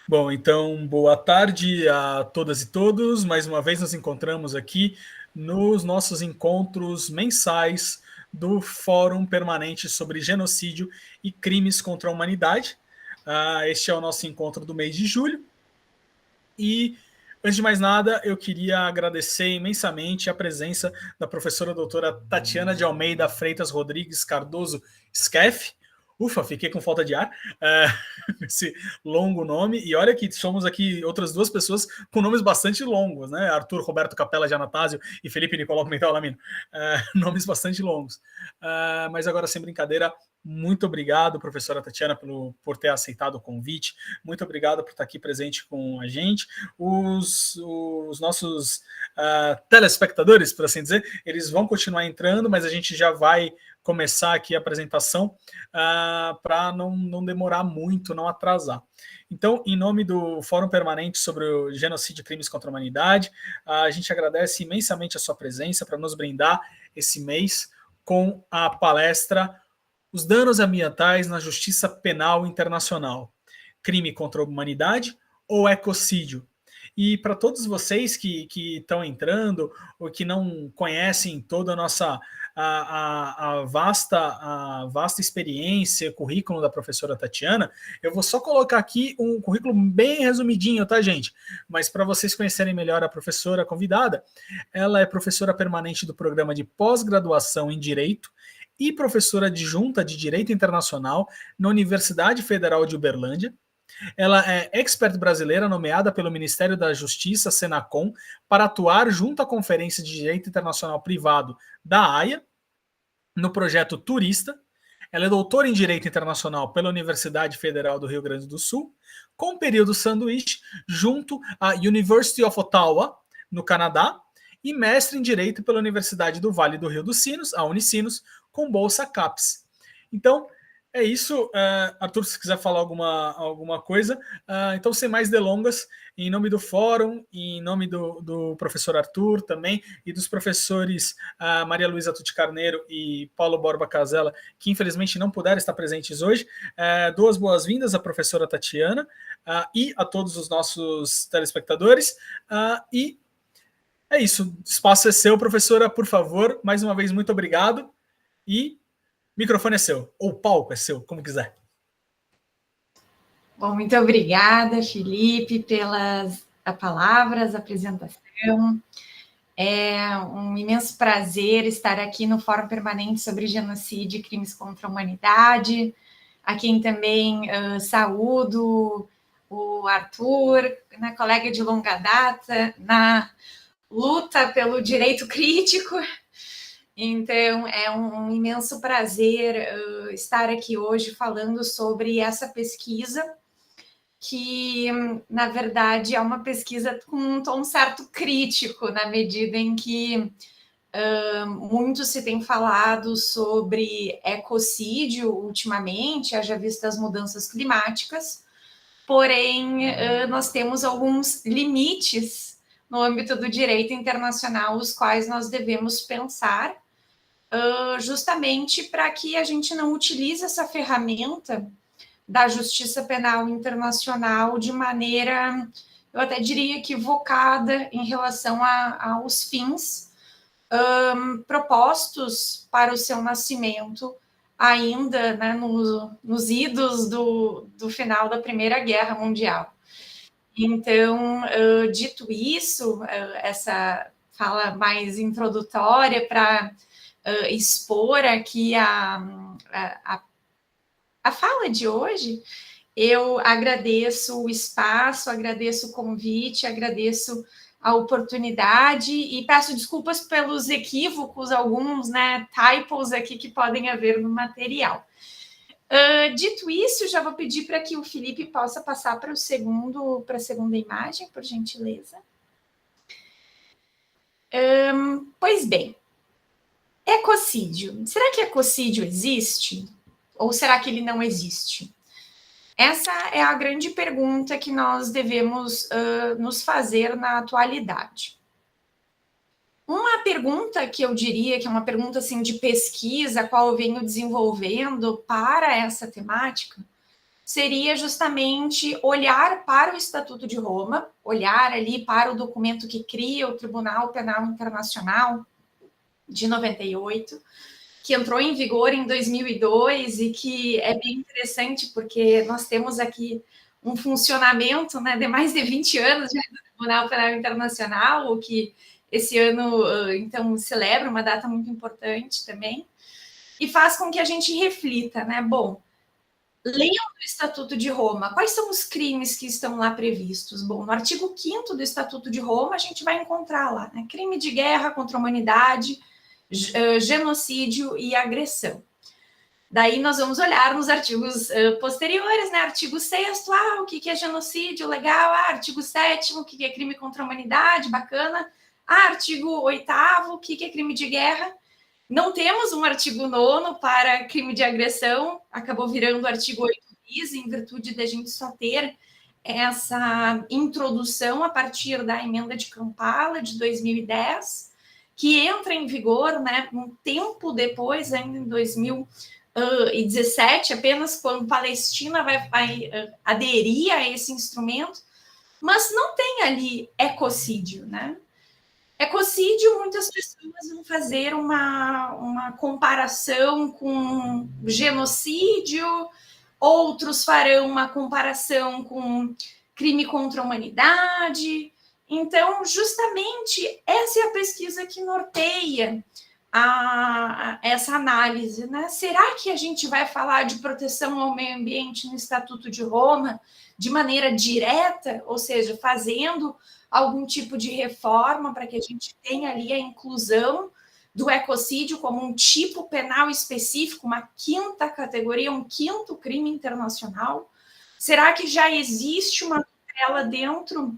Bom, então, boa tarde a todas e todos. Mais uma vez nos encontramos aqui nos nossos encontros mensais do Fórum Permanente sobre Genocídio e Crimes contra a Humanidade. Este é o nosso encontro do mês de julho. E, antes de mais nada, eu queria agradecer imensamente a presença da professora doutora Tatiana de Almeida Freitas Rodrigues Cardoso Skeff. Ufa, fiquei com falta de ar. Esse longo nome. E olha que somos aqui outras duas pessoas com nomes bastante longos, né? Arthur Roberto Capella de Anastácio e Felipe Nicolau Pimentel Lamino. Nomes bastante longos. Mas agora, sem brincadeira, muito obrigado, professora Tatiana, por ter aceitado o convite. Muito obrigado por estar aqui presente com a gente. Os nossos telespectadores, por assim dizer, eles vão continuar entrando, mas a gente já vai começar aqui a apresentação para não demorar muito, não atrasar. Então, em nome do Fórum Permanente sobre o Genocídio e Crimes contra a Humanidade, a gente agradece imensamente a sua presença para nos brindar esse mês com a palestra Os Danos Ambientais na Justiça Penal Internacional, Crime contra a Humanidade ou Ecocídio? E para todos vocês que estão entrando ou que não conhecem toda a nossa a vasta experiência, currículo da professora Tatiana, eu vou só colocar aqui um currículo bem resumidinho, tá, gente? Mas para vocês conhecerem melhor a professora convidada, ela é professora permanente do programa de pós-graduação em Direito e professora adjunta de Direito Internacional na Universidade Federal de Uberlândia. Ela é expert brasileira nomeada pelo Ministério da Justiça, Senacom, para atuar junto à Conferência de Direito Internacional Privado da Haia, no projeto Turista. Ela é doutora em Direito Internacional pela Universidade Federal do Rio Grande do Sul, com período sanduíche junto à University of Ottawa, no Canadá, e mestre em Direito pela Universidade do Vale do Rio dos Sinos, a Unicinos, com bolsa CAPES. Então, é isso. Arthur, se quiser falar alguma coisa. Então, sem mais delongas, em nome do fórum, em nome do professor Arthur também, e dos professores Maria Luísa Tuti Carneiro e Paulo Borba Casella, que infelizmente não puderam estar presentes hoje, duas boas-vindas à professora Tatiana e a todos os nossos telespectadores. E é isso. O espaço é seu, professora, por favor. Mais uma vez, muito obrigado. E microfone é seu, ou palco é seu, como quiser. Bom, muito obrigada, Felipe, pelas palavras, apresentação. É um imenso prazer estar aqui no Fórum Permanente sobre Genocídio e Crimes contra a Humanidade, a quem também saúdo o Arthur, colega de longa data, na luta pelo direito crítico. Então, é um imenso prazer estar aqui hoje falando sobre essa pesquisa, que, na verdade, é uma pesquisa com um tom certo crítico, na medida em que muito se tem falado sobre ecocídio ultimamente, haja vista as mudanças climáticas, porém, nós temos alguns limites no âmbito do direito internacional, os quais nós devemos pensar, justamente para que a gente não utilize essa ferramenta da justiça penal internacional de maneira, eu até diria, equivocada em relação aos fins propostos para o seu nascimento, ainda nos idos do final da Primeira Guerra Mundial. Então, dito isso, essa fala mais introdutória para expor aqui a fala de hoje, eu agradeço o espaço, agradeço o convite, agradeço a oportunidade e peço desculpas pelos equívocos, alguns typos aqui que podem haver no material. Dito isso, já vou pedir para que o Felipe possa passar para a segunda imagem, por gentileza. Pois bem, ecocídio. Será que ecocídio existe? Ou será que ele não existe? Essa é a grande pergunta que nós devemos nos fazer na atualidade. Uma pergunta que eu diria que é uma pergunta assim, de pesquisa, a qual eu venho desenvolvendo para essa temática, seria justamente olhar para o Estatuto de Roma, olhar ali para o documento que cria o Tribunal Penal Internacional de 98, que entrou em vigor em 2002 e que é bem interessante porque nós temos aqui um funcionamento, né, de mais de 20 anos já do Tribunal Penal Internacional, o que esse ano, então, celebra uma data muito importante também, e faz com que a gente reflita, né, bom, lendo o Estatuto de Roma, quais são os crimes que estão lá previstos? Bom, no artigo 5º do Estatuto de Roma, a gente vai encontrar lá, né, crime de guerra contra a humanidade, genocídio e agressão. Daí nós vamos olhar nos artigos posteriores, né? Artigo 6º, o que é genocídio, legal. Artigo 7º, o que é crime contra a humanidade, bacana. Artigo 8º, o que é crime de guerra. Não temos um artigo 9º para crime de agressão, acabou virando o artigo 8 bis, em virtude de a gente só ter essa introdução a partir da emenda de Kampala de 2010, que entra em vigor, né, um tempo depois, ainda em 2017, apenas quando Palestina vai aderir a esse instrumento, mas não tem ali ecocídio, né? Ecocídio, muitas pessoas vão fazer uma comparação com genocídio, outros farão uma comparação com crime contra a humanidade. Então, justamente, essa é a pesquisa que norteia essa análise, né? Será que a gente vai falar de proteção ao meio ambiente no Estatuto de Roma de maneira direta, ou seja, fazendo algum tipo de reforma para que a gente tenha ali a inclusão do ecocídio como um tipo penal específico, uma quinta categoria, um quinto crime internacional? Será que já existe uma tutela dentro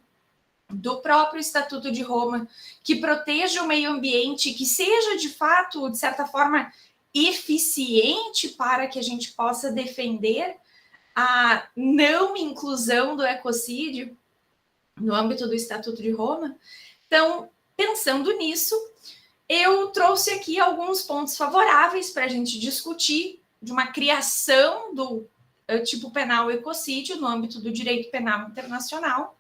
do próprio Estatuto de Roma que proteja o meio ambiente, que seja de fato, de certa forma, eficiente para que a gente possa defender a não inclusão do ecocídio no âmbito do Estatuto de Roma? Então, pensando nisso, eu trouxe aqui alguns pontos favoráveis para a gente discutir de uma criação do tipo penal ecocídio no âmbito do direito penal internacional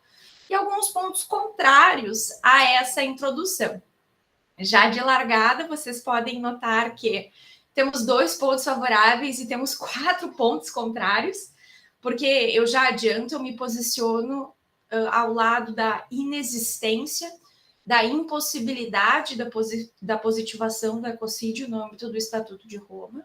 e alguns pontos contrários a essa introdução. Já de largada, vocês podem notar que temos 2 pontos favoráveis e temos 4 pontos contrários, porque eu já adianto, eu me posiciono ao lado da inexistência, da impossibilidade da positivação do ecocídio no âmbito do Estatuto de Roma,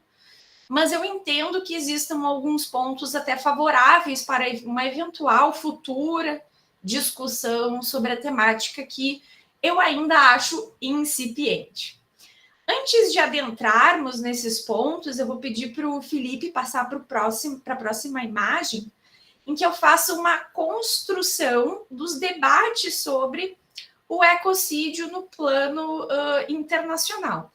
mas eu entendo que existam alguns pontos até favoráveis para uma eventual futura discussão sobre a temática que eu ainda acho incipiente. Antes de adentrarmos nesses pontos, eu vou pedir para o Felipe passar para a próxima imagem, em que eu faço uma construção dos debates sobre o ecocídio no plano internacional.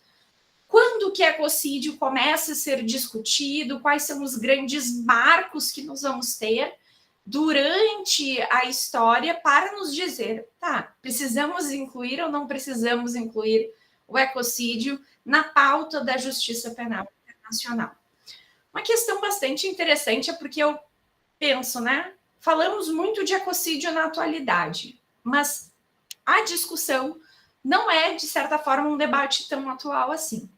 Quando que ecocídio começa a ser discutido? Quais são os grandes marcos que nós vamos ter durante a história para nos dizer, tá, precisamos incluir ou não precisamos incluir o ecocídio na pauta da justiça penal internacional? Uma questão bastante interessante é porque eu penso, né? Falamos muito de ecocídio na atualidade, mas a discussão não é, de certa forma, um debate tão atual assim.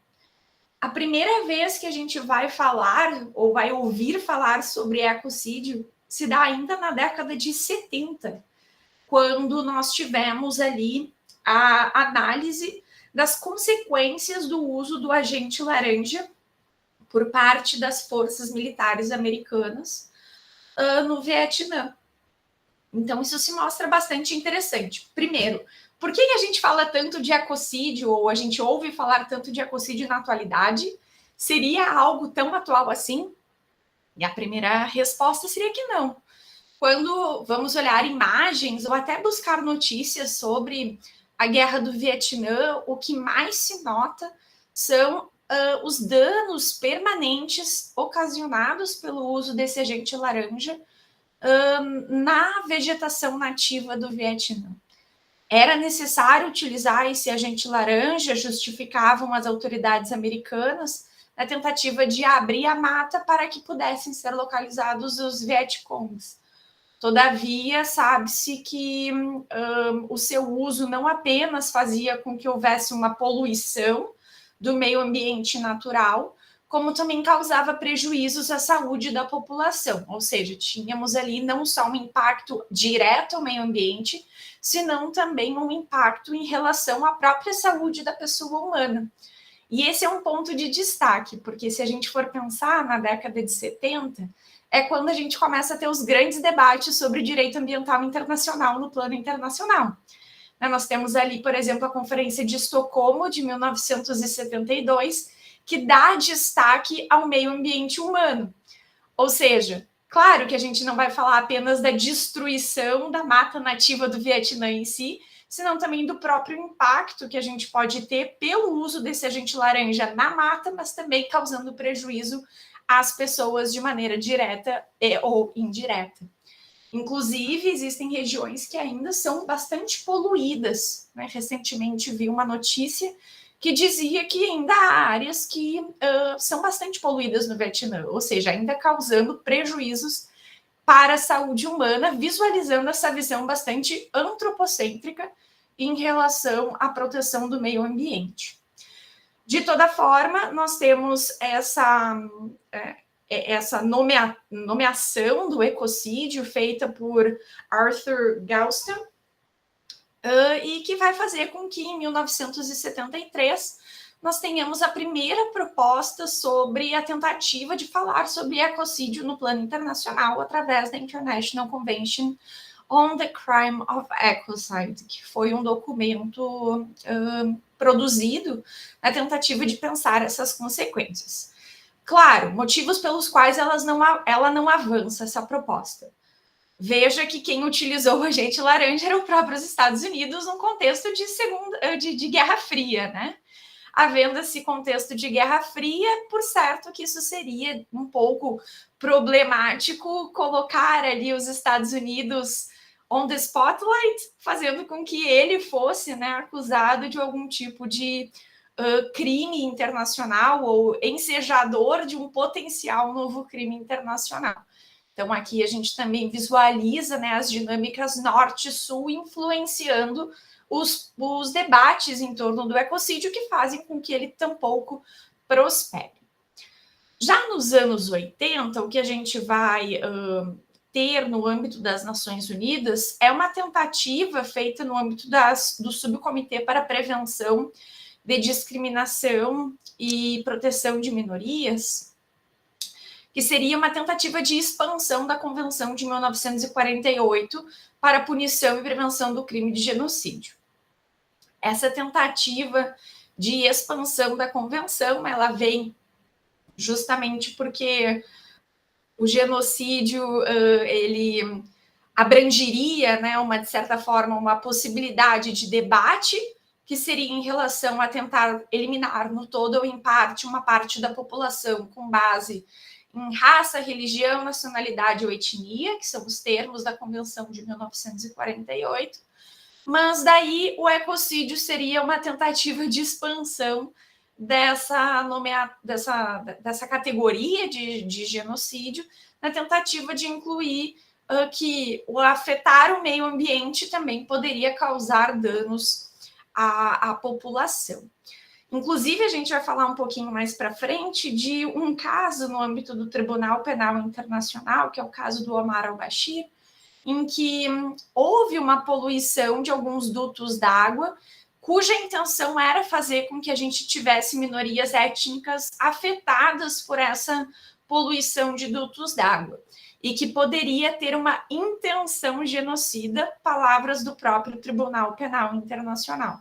A primeira vez que a gente vai falar ou vai ouvir falar sobre ecocídio se dá ainda na década de 70, quando nós tivemos ali a análise das consequências do uso do agente laranja por parte das forças militares americanas no Vietnã. Então, isso se mostra bastante interessante. Primeiro, por que a gente fala tanto de ecocídio, ou a gente ouve falar tanto de ecocídio na atualidade? Seria algo tão atual assim? E a primeira resposta seria que não. Quando vamos olhar imagens ou até buscar notícias sobre a guerra do Vietnã, o que mais se nota são os danos permanentes ocasionados pelo uso desse agente laranja na vegetação nativa do Vietnã. Era necessário utilizar esse agente laranja, justificavam as autoridades americanas, na tentativa de abrir a mata para que pudessem ser localizados os Vietcongs. Todavia, sabe-se que o seu uso não apenas fazia com que houvesse uma poluição do meio ambiente natural, como também causava prejuízos à saúde da população. Ou seja, tínhamos ali não só um impacto direto ao meio ambiente, senão também um impacto em relação à própria saúde da pessoa humana. E esse é um ponto de destaque, porque se a gente for pensar na década de 70, é quando a gente começa a ter os grandes debates sobre direito ambiental internacional no plano internacional. Nós temos ali, por exemplo, a Conferência de Estocolmo, de 1972, que dá destaque ao meio ambiente humano. Ou seja, claro que a gente não vai falar apenas da destruição da mata nativa do Vietnã em si, senão também do próprio impacto que a gente pode ter pelo uso desse agente laranja na mata, mas também causando prejuízo às pessoas de maneira direta ou indireta. Inclusive, existem regiões que ainda são bastante poluídas. Recentemente vi uma notícia que dizia que ainda há áreas que são bastante poluídas no Vietnã, ou seja, ainda causando prejuízos para a saúde humana, visualizando essa visão bastante antropocêntrica em relação à proteção do meio ambiente. De toda forma, nós temos essa nomeação do ecocídio feita por Arthur Galston, e que vai fazer com que, em 1973, nós tenhamos a primeira proposta sobre a tentativa de falar sobre ecocídio no plano internacional através da International Convention on the Crime of Ecocide, que foi um documento produzido na tentativa de pensar essas consequências. Claro, motivos pelos quais ela não avança essa proposta. Veja que quem utilizou o agente laranja era o próprio Estados Unidos num contexto de Guerra Fria, Havendo esse contexto de Guerra Fria, por certo que isso seria um pouco problemático colocar ali os Estados Unidos on the spotlight, fazendo com que ele fosse acusado de algum tipo de crime internacional ou ensejador de um potencial novo crime internacional. Então, aqui a gente também visualiza as dinâmicas norte-sul influenciando os debates em torno do ecocídio que fazem com que ele tampouco prospere. Já nos anos 80, o que a gente vai ter no âmbito das Nações Unidas é uma tentativa feita no âmbito do Subcomitê para a Prevenção de Discriminação e Proteção de Minorias, que seria uma tentativa de expansão da Convenção de 1948 para a punição e prevenção do crime de genocídio. Essa tentativa de expansão da Convenção, ela vem justamente porque o genocídio, ele abrangeria, de certa forma, uma possibilidade de debate que seria em relação a tentar eliminar no todo ou em parte uma parte da população com base em raça, religião, nacionalidade ou etnia, que são os termos da Convenção de 1948, mas daí o ecocídio seria uma tentativa de expansão dessa categoria de genocídio, na tentativa de incluir que o afetar o meio ambiente também poderia causar danos à população. Inclusive, a gente vai falar um pouquinho mais para frente de um caso no âmbito do Tribunal Penal Internacional, que é o caso do Omar al-Bashir, em que houve uma poluição de alguns dutos d'água, cuja intenção era fazer com que a gente tivesse minorias étnicas afetadas por essa poluição de dutos d'água, e que poderia ter uma intenção genocida, palavras do próprio Tribunal Penal Internacional.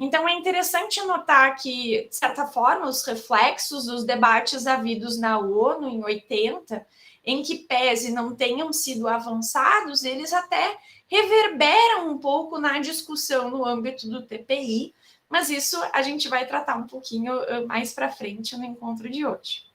Então, é interessante notar que, de certa forma, os reflexos dos debates havidos na ONU em 80, em que pese não tenham sido avançados, eles até reverberam um pouco na discussão no âmbito do TPI, mas isso a gente vai tratar um pouquinho mais para frente no encontro de hoje.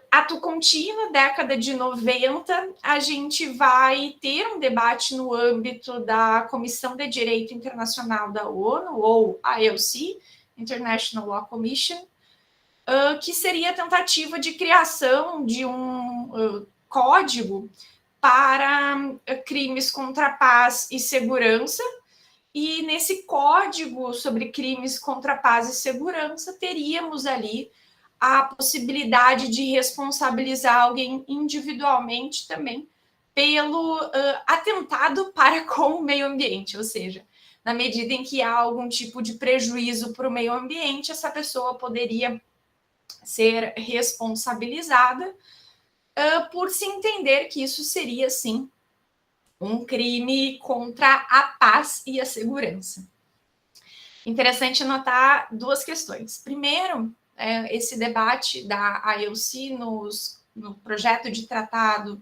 Ato contínuo, década de 90, a gente vai ter um debate no âmbito da Comissão de Direito Internacional da ONU, ou ILC, International Law Commission, que seria a tentativa de criação de um código para crimes contra a paz e segurança, e nesse código sobre crimes contra a paz e segurança, teríamos ali a possibilidade de responsabilizar alguém individualmente também pelo atentado para com o meio ambiente, ou seja, na medida em que há algum tipo de prejuízo para o meio ambiente, essa pessoa poderia ser responsabilizada por se entender que isso seria, sim, um crime contra a paz e a segurança. Interessante notar duas questões. Primeiro, esse debate da IOC no projeto de tratado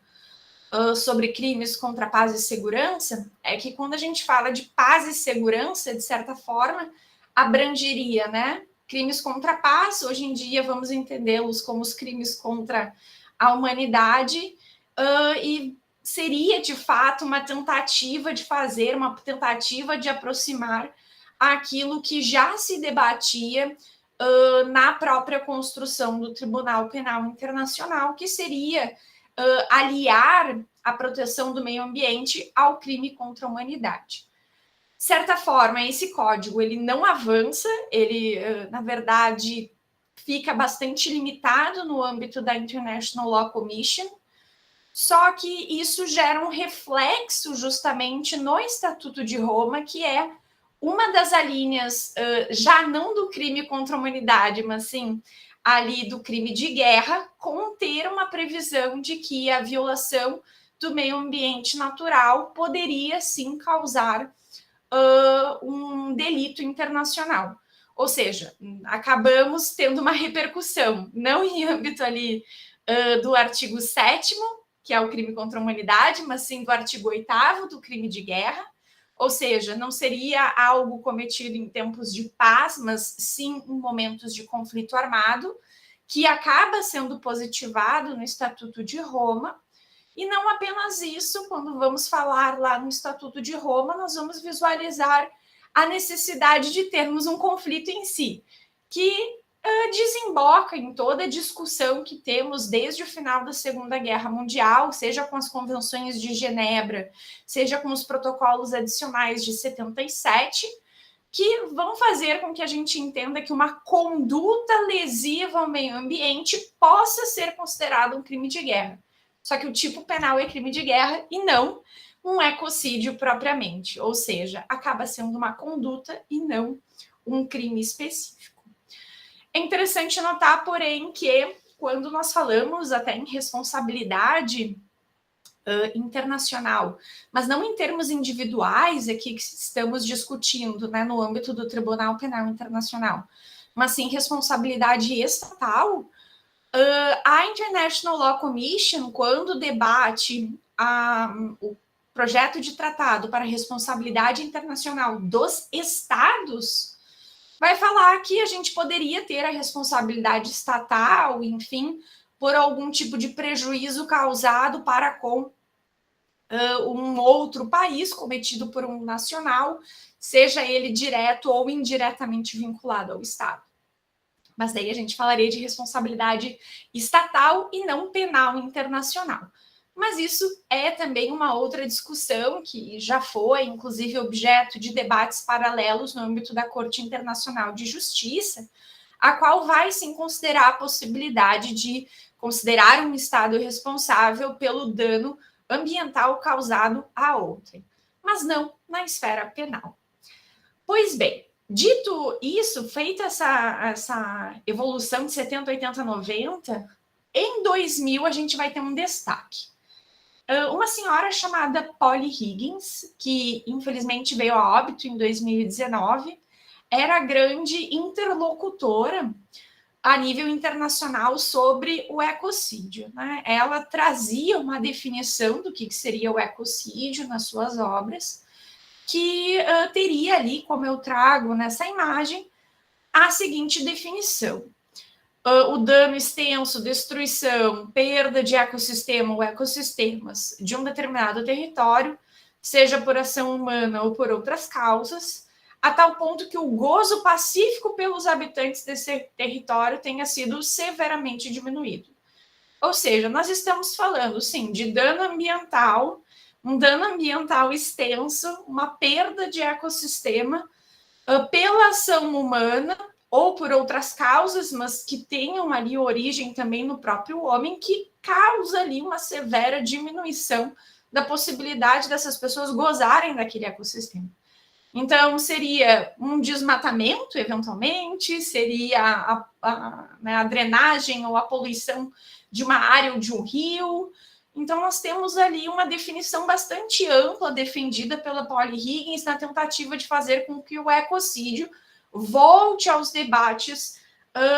sobre crimes contra a paz e segurança, é que quando a gente fala de paz e segurança, de certa forma, abrangeria, né, crimes contra a paz, hoje em dia vamos entendê-los como os crimes contra a humanidade, e seria, de fato, uma tentativa de aproximar aquilo que já se debatia na própria construção do Tribunal Penal Internacional, que seria aliar a proteção do meio ambiente ao crime contra a humanidade. De certa forma, esse código ele não avança, ele, na verdade, fica bastante limitado no âmbito da International Law Commission, só que isso gera um reflexo justamente no Estatuto de Roma, que é uma das alíneas, já não do crime contra a humanidade, mas sim ali do crime de guerra, conter uma previsão de que a violação do meio ambiente natural poderia sim causar um delito internacional. Ou seja, acabamos tendo uma repercussão, não em âmbito ali do artigo 7º, que é o crime contra a humanidade, mas sim do artigo 8º do crime de guerra, ou seja, não seria algo cometido em tempos de paz, mas sim em momentos de conflito armado, que acaba sendo positivado no Estatuto de Roma. E não apenas isso, quando vamos falar lá no Estatuto de Roma, nós vamos visualizar a necessidade de termos um conflito em si, que desemboca em toda a discussão que temos desde o final da Segunda Guerra Mundial, seja com as convenções de Genebra, seja com os protocolos adicionais de 77, que vão fazer com que a gente entenda que uma conduta lesiva ao meio ambiente possa ser considerada um crime de guerra. Só que o tipo penal é crime de guerra e não um ecocídio propriamente, ou seja, acaba sendo uma conduta e não um crime específico. É interessante notar, porém, que quando nós falamos até em responsabilidade internacional, mas não em termos individuais aqui que estamos discutindo, né, no âmbito do Tribunal Penal Internacional, mas sim responsabilidade estatal, a International Law Commission, quando debate o projeto de tratado para a responsabilidade internacional dos estados, vai falar que a gente poderia ter a responsabilidade estatal, enfim, por algum tipo de prejuízo causado para com um outro país cometido por um nacional, seja ele direto ou indiretamente vinculado ao Estado. Mas daí a gente falaria de responsabilidade estatal e não penal internacional. Mas isso é também uma outra discussão que já foi, inclusive, objeto de debates paralelos no âmbito da Corte Internacional de Justiça, a qual vai sim considerar a possibilidade de considerar um Estado responsável pelo dano ambiental causado a outrem, mas não na esfera penal. Pois bem, dito isso, feita essa evolução de 70, 80, 90, em 2000 a gente vai ter um destaque. Uma senhora chamada Polly Higgins, que infelizmente veio a óbito em 2019, era a grande interlocutora a nível internacional sobre o ecocídio, né? Ela trazia uma definição do que seria o ecocídio nas suas obras, que teria ali, como eu trago nessa imagem, a seguinte definição. O dano extenso, destruição, perda de ecossistema ou ecossistemas de um determinado território, seja por ação humana ou por outras causas, a tal ponto que o gozo pacífico pelos habitantes desse território tenha sido severamente diminuído. Ou seja, nós estamos falando, sim, de dano ambiental, um dano ambiental extenso, uma perda de ecossistema pela ação humana ou por outras causas, mas que tenham ali origem também no próprio homem, que causa ali uma severa diminuição da possibilidade dessas pessoas gozarem daquele ecossistema. Então, seria um desmatamento, eventualmente, seria a drenagem ou a poluição de uma área ou de um rio. Então, nós temos ali uma definição bastante ampla, defendida pela Polly Higgins, na tentativa de fazer com que o ecocídio volte aos debates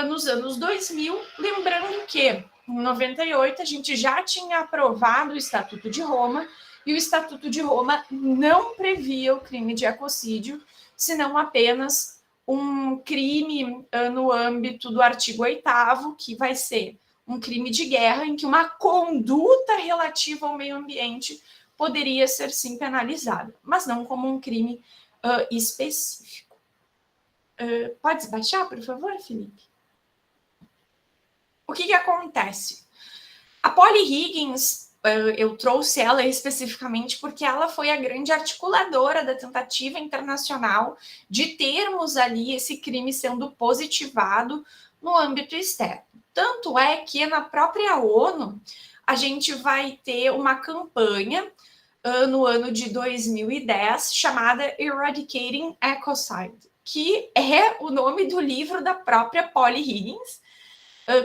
nos anos 2000, lembrando que, em 98, a gente já tinha aprovado o Estatuto de Roma, e o Estatuto de Roma não previa o crime de ecocídio, senão apenas um crime no âmbito do artigo 8º, que vai ser um crime de guerra, em que uma conduta relativa ao meio ambiente poderia ser sim penalizada, mas não como um crime específico. Pode baixar, por favor, Felipe? O que acontece? A Polly Higgins, eu trouxe ela especificamente porque ela foi a grande articuladora da tentativa internacional de termos ali esse crime sendo positivado no âmbito externo. Tanto é que na própria ONU a gente vai ter uma campanha no ano de 2010 chamada Eradicating Ecocide, que é o nome do livro da própria Polly Higgins,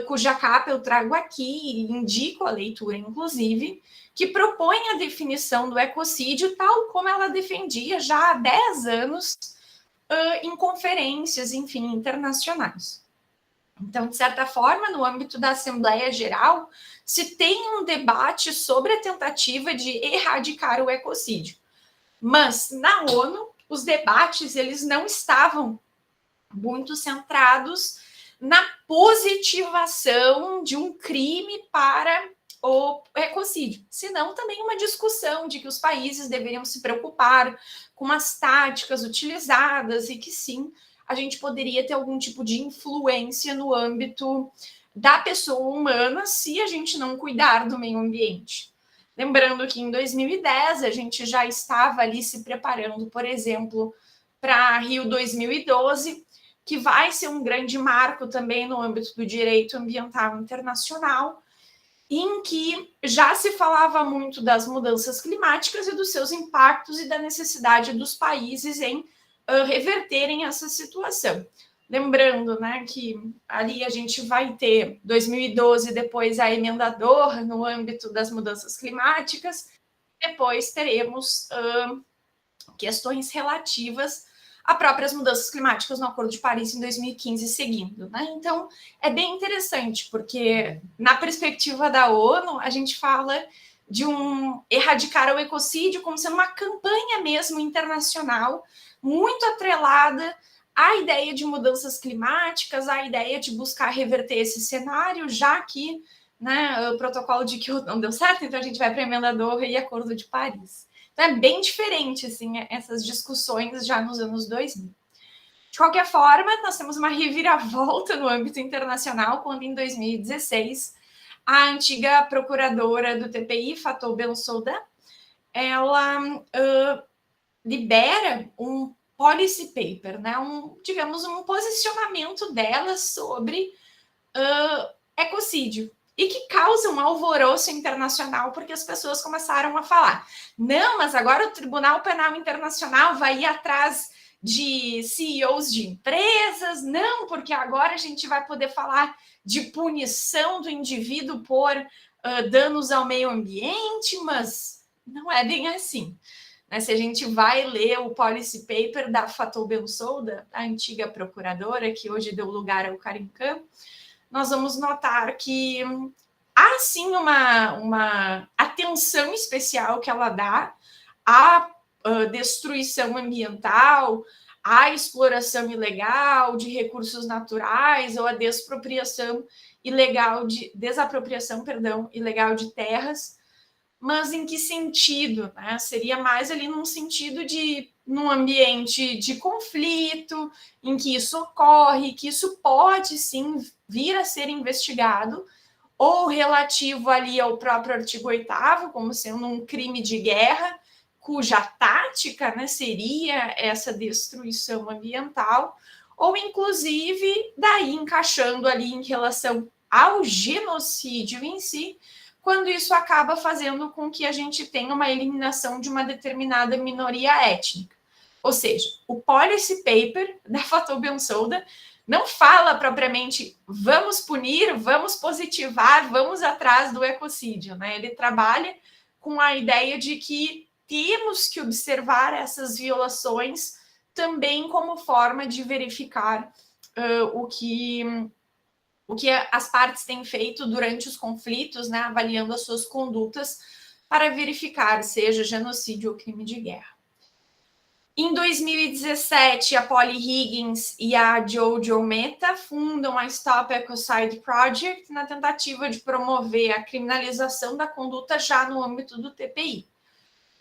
cuja capa eu trago aqui e indico a leitura, inclusive, que propõe a definição do ecocídio tal como ela defendia já há 10 anos em conferências, enfim, internacionais. Então, de certa forma, no âmbito da Assembleia Geral, se tem um debate sobre a tentativa de erradicar o ecocídio. Mas, na ONU, os debates eles não estavam muito centrados na positivação de um crime para o ecocídio, senão também uma discussão de que os países deveriam se preocupar com as táticas utilizadas e que sim, a gente poderia ter algum tipo de influência no âmbito da pessoa humana se a gente não cuidar do meio ambiente. Lembrando que em 2010 a gente já estava ali se preparando, por exemplo, para Rio 2012, que vai ser um grande marco também no âmbito do direito ambiental internacional, em que já se falava muito das mudanças climáticas e dos seus impactos e da necessidade dos países em reverterem essa situação. Lembrando, né, que ali a gente vai ter 2012, depois a emenda Doha no âmbito das mudanças climáticas, depois teremos questões relativas a próprias mudanças climáticas no Acordo de Paris em 2015 seguindo, né? Então, é bem interessante, porque na perspectiva da ONU, a gente fala de erradicar o ecocídio como sendo uma campanha mesmo internacional, muito atrelada à ideia de mudanças climáticas, à ideia de buscar reverter esse cenário, já que, né, o protocolo de Kyoto não deu certo, então a gente vai para a emenda Doha e Acordo de Paris. Então, é bem diferente, assim, essas discussões já nos anos 2000. De qualquer forma, nós temos uma reviravolta no âmbito internacional, quando em 2016, a antiga procuradora do TPI, Fatou Bensouda, ela libera um policy paper, né? digamos, um posicionamento dela sobre ecocídio, e que causa um alvoroço internacional, porque as pessoas começaram a falar, não, mas agora o Tribunal Penal Internacional vai ir atrás de CEOs de empresas, não, porque agora a gente vai poder falar de punição do indivíduo por danos ao meio ambiente, mas não é bem assim. Né? Se a gente vai ler o policy paper da Fatou Bensouda, a antiga procuradora, que hoje deu lugar ao Karim Khan, nós vamos notar que há sim uma atenção especial que ela dá à destruição ambiental, à exploração ilegal de recursos naturais ou à desapropriação ilegal de terras, mas em que sentido? Né? Seria mais ali num sentido de num ambiente de conflito, em que isso ocorre, que isso pode sim vir a ser investigado, ou relativo ali ao próprio artigo 8º, como sendo um crime de guerra, cuja tática, né, seria essa destruição ambiental, ou inclusive daí encaixando ali em relação ao genocídio em si, quando isso acaba fazendo com que a gente tenha uma eliminação de uma determinada minoria étnica. Ou seja, o policy paper da Fatou Bensouda não fala propriamente vamos punir, vamos positivar, vamos atrás do ecocídio, né? Ele trabalha com a ideia de que temos que observar essas violações também como forma de verificar o que as partes têm feito durante os conflitos, né, avaliando as suas condutas para verificar seja genocídio ou crime de guerra. Em 2017, a Polly Higgins e a Jojo Mehta fundam a Stop Ecocide Project na tentativa de promover a criminalização da conduta já no âmbito do TPI.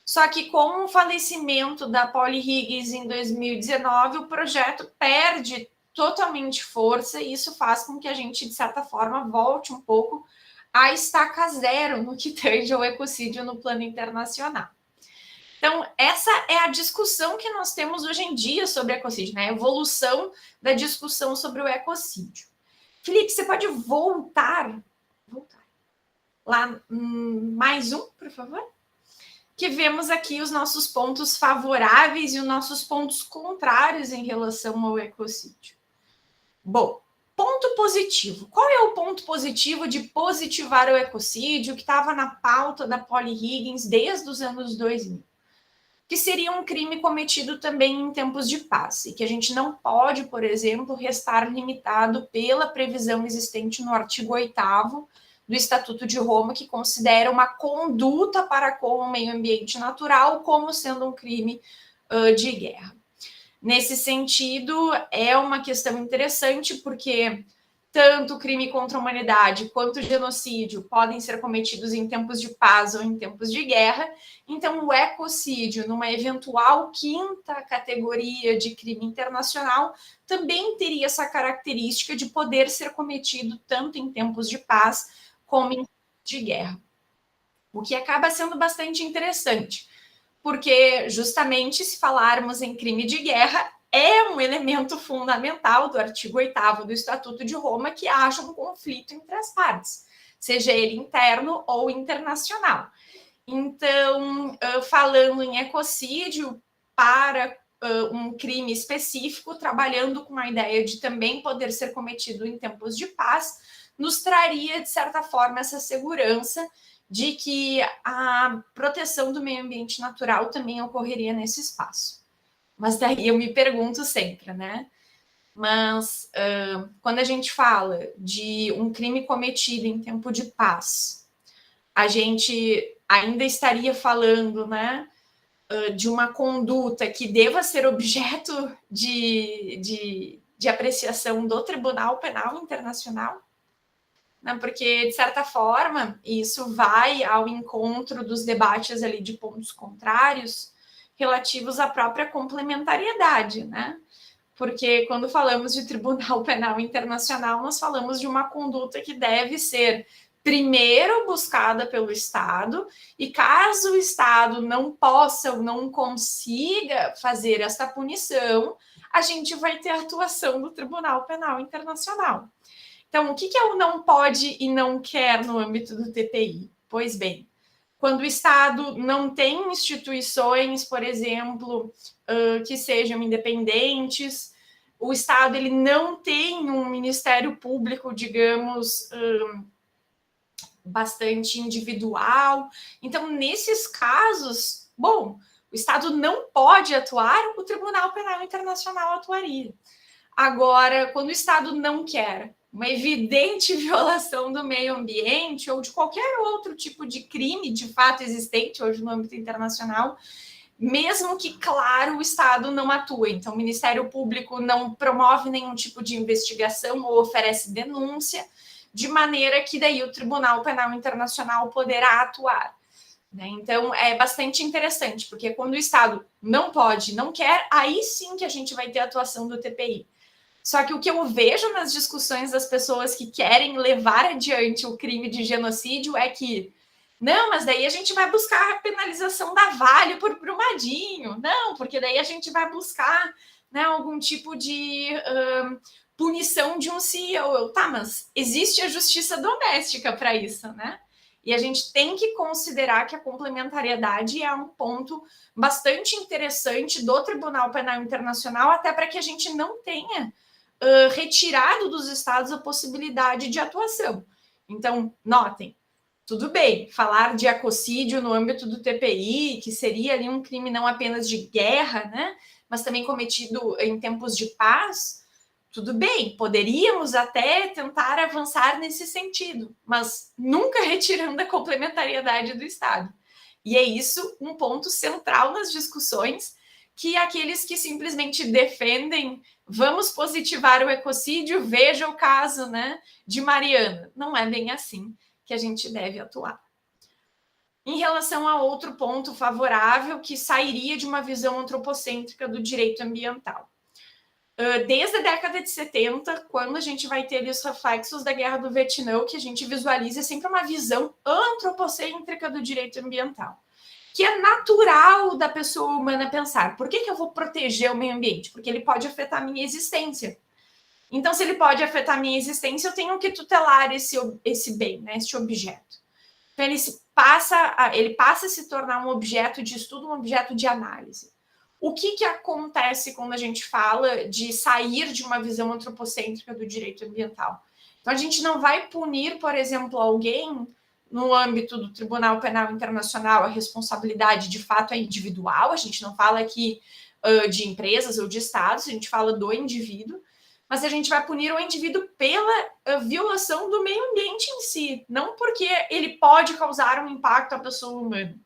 Só que com o falecimento da Polly Higgins em 2019, o projeto perde totalmente força e isso faz com que a gente, de certa forma, volte um pouco à estaca zero no que tange ao ecocídio no plano internacional. Então, essa é a discussão que nós temos hoje em dia sobre ecocídio, né? A evolução da discussão sobre o ecocídio. Felipe, você pode voltar lá mais um, por favor? Que vemos aqui os nossos pontos favoráveis e os nossos pontos contrários em relação ao ecocídio. Bom, ponto positivo. Qual é o ponto positivo de positivar o ecocídio que estava na pauta da Polly Higgins desde os anos 2000? Que seria um crime cometido também em tempos de paz, e que a gente não pode, por exemplo, restar limitado pela previsão existente no artigo 8º do Estatuto de Roma, que considera uma conduta para com o meio ambiente natural como sendo um crime de guerra. Nesse sentido, é uma questão interessante, porque tanto o crime contra a humanidade quanto o genocídio podem ser cometidos em tempos de paz ou em tempos de guerra. Então, o ecocídio, numa eventual quinta categoria de crime internacional, também teria essa característica de poder ser cometido tanto em tempos de paz como em tempos de guerra. O que acaba sendo bastante interessante, porque justamente se falarmos em crime de guerra, é um elemento fundamental do artigo 8º do Estatuto de Roma que haja um conflito entre as partes, seja ele interno ou internacional. Então, falando em ecocídio para um crime específico, trabalhando com a ideia de também poder ser cometido em tempos de paz, nos traria, de certa forma, essa segurança de que a proteção do meio ambiente natural também ocorreria nesse espaço. Mas daí eu me pergunto sempre, né? Mas quando a gente fala de um crime cometido em tempo de paz, a gente ainda estaria falando, né, de uma conduta que deva ser objeto de apreciação do Tribunal Penal Internacional? Né? Porque, de certa forma, isso vai ao encontro dos debates ali de pontos contrários relativos à própria complementariedade, né? Porque quando falamos de Tribunal Penal Internacional, nós falamos de uma conduta que deve ser primeiro buscada pelo Estado, e caso o Estado não possa ou não consiga fazer essa punição, a gente vai ter a atuação do Tribunal Penal Internacional. Então, o que é o não pode e não quer no âmbito do TPI? Pois bem, quando o Estado não tem instituições, por exemplo, que sejam independentes, o Estado ele não tem um Ministério Público, digamos, bastante individual. Então, nesses casos, bom, o Estado não pode atuar, o Tribunal Penal Internacional atuaria. Agora, quando o Estado não quer uma evidente violação do meio ambiente ou de qualquer outro tipo de crime de fato existente hoje no âmbito internacional, mesmo que, claro, o Estado não atua. Então, o Ministério Público não promove nenhum tipo de investigação ou oferece denúncia, de maneira que daí o Tribunal Penal Internacional poderá atuar. né? Então, é bastante interessante, porque quando o Estado não pode, não quer, aí sim que a gente vai ter a atuação do TPI. Só que o que eu vejo nas discussões das pessoas que querem levar adiante o crime de genocídio é que, não, mas daí a gente vai buscar a penalização da Vale por Brumadinho. Não, porque daí a gente vai buscar, né, algum tipo de punição de um CEO. Tá, mas existe a justiça doméstica para isso, né? E a gente tem que considerar que a complementariedade é um ponto bastante interessante do Tribunal Penal Internacional, até para que a gente não tenha retirado dos estados a possibilidade de atuação. Então, notem, tudo bem, falar de ecocídio no âmbito do TPI, que seria ali um crime não apenas de guerra, né, mas também cometido em tempos de paz, tudo bem, poderíamos até tentar avançar nesse sentido, mas nunca retirando a complementariedade do Estado. E é isso um ponto central nas discussões, que aqueles que simplesmente defendem vamos positivar o ecocídio, veja o caso, né, de Mariana. Não é bem assim que a gente deve atuar. Em relação a outro ponto favorável, que sairia de uma visão antropocêntrica do direito ambiental. Desde a década de 70, quando a gente vai ter os reflexos da Guerra do Vietnã, que a gente visualiza sempre uma visão antropocêntrica do direito ambiental, que é natural da pessoa humana pensar, por que eu vou proteger o meio ambiente? Porque ele pode afetar a minha existência. Então, se ele pode afetar a minha existência, eu tenho que tutelar esse bem, né, esse objeto. Então, ele passa a se tornar um objeto de estudo, um objeto de análise. O que acontece quando a gente fala de sair de uma visão antropocêntrica do direito ambiental? Então, a gente não vai punir, por exemplo, alguém no âmbito do Tribunal Penal Internacional, a responsabilidade de fato é individual, a gente não fala aqui de empresas ou de estados, a gente fala do indivíduo, mas a gente vai punir o indivíduo pela violação do meio ambiente em si, não porque ele pode causar um impacto à pessoa humana.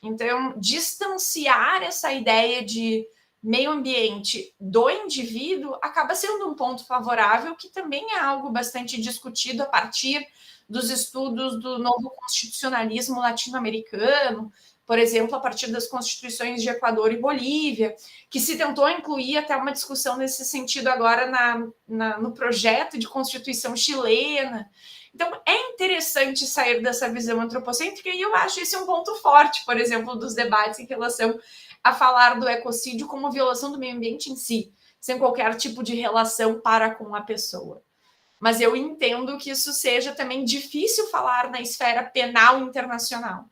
Então, distanciar essa ideia de meio ambiente do indivíduo acaba sendo um ponto favorável, que também é algo bastante discutido a partir dos estudos do novo constitucionalismo latino-americano, por exemplo, a partir das constituições de Equador e Bolívia, que se tentou incluir até uma discussão nesse sentido agora no projeto de constituição chilena. Então, é interessante sair dessa visão antropocêntrica e eu acho esse um ponto forte, por exemplo, dos debates em relação a falar do ecocídio como violação do meio ambiente em si, sem qualquer tipo de relação para com a pessoa. Mas eu entendo que isso seja também difícil falar na esfera penal internacional.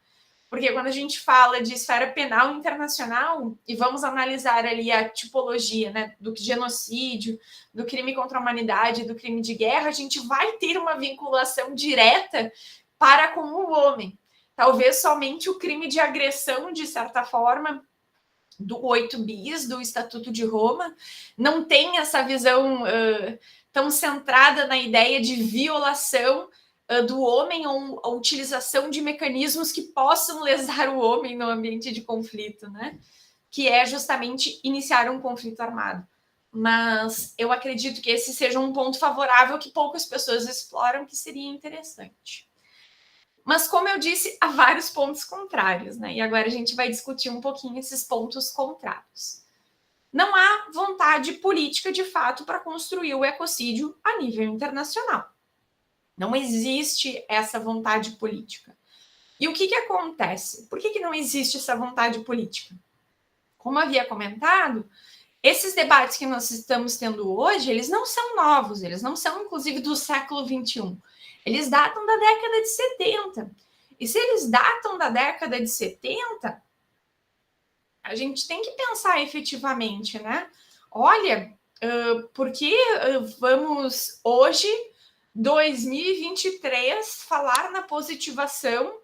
Porque quando a gente fala de esfera penal internacional, e vamos analisar ali a tipologia, né, do genocídio, do crime contra a humanidade, do crime de guerra, a gente vai ter uma vinculação direta para com o homem. Talvez somente o crime de agressão, de certa forma, do 8 bis, do Estatuto de Roma, não tem essa visão tão centrada na ideia de violação do homem ou a utilização de mecanismos que possam lesar o homem no ambiente de conflito, né? Que é justamente iniciar um conflito armado. Mas eu acredito que esse seja um ponto favorável que poucas pessoas exploram, que seria interessante. Mas, como eu disse, há vários pontos contrários, né? E agora a gente vai discutir um pouquinho esses pontos contrários. Não há vontade política, de fato, para construir o ecocídio a nível internacional. Não existe essa vontade política. E o que acontece? Por que não existe essa vontade política? Como havia comentado, esses debates que nós estamos tendo hoje, eles não são novos, eles não são, inclusive, do século XXI. Eles datam da década de 70. E se eles datam da década de 70, a gente tem que pensar efetivamente, né? Olha, por que vamos hoje, 2023, falar na positivação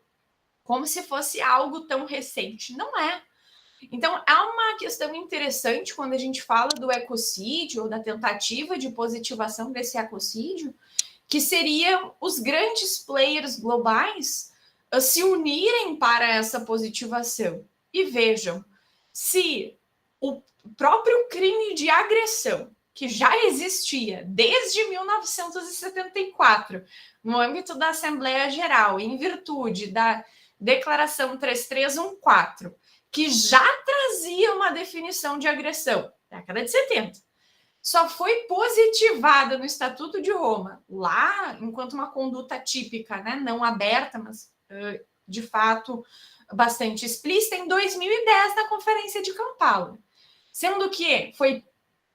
como se fosse algo tão recente? Não é. Então, há uma questão interessante quando a gente fala do ecocídio, ou da tentativa de positivação desse ecocídio, que seriam os grandes players globais se unirem para essa positivação. E vejam, se o próprio crime de agressão, que já existia desde 1974, no âmbito da Assembleia Geral, em virtude Declaração 3314, que já trazia uma definição de agressão, década de 70. Só foi positivada no Estatuto de Roma, lá, enquanto uma conduta típica, né, não aberta, mas de fato bastante explícita, em 2010, na Conferência de Kampala. Sendo que foi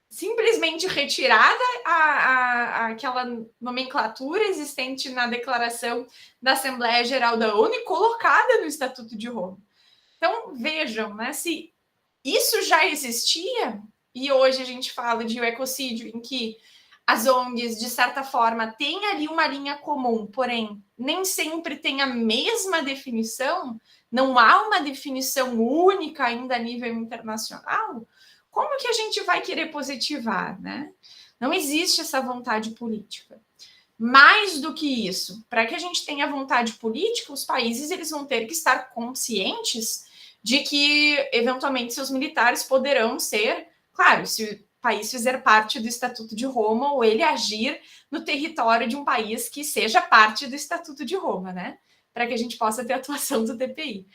simplesmente retirada aquela nomenclatura existente na declaração da Assembleia Geral da ONU e colocada no Estatuto de Roma. Então, vejam, né, se isso já existia, e hoje a gente fala de ecocídio, em que as ONGs, de certa forma, têm ali uma linha comum, porém, nem sempre tem a mesma definição, não há uma definição única ainda a nível internacional, como que a gente vai querer positivar, né? Não existe essa vontade política. Mais do que isso, para que a gente tenha vontade política, os países eles vão ter que estar conscientes de que, eventualmente, seus militares poderão ser, claro, se o país fizer parte do Estatuto de Roma ou ele agir no território de um país que seja parte do Estatuto de Roma, né? Para que a gente possa ter atuação do TPI.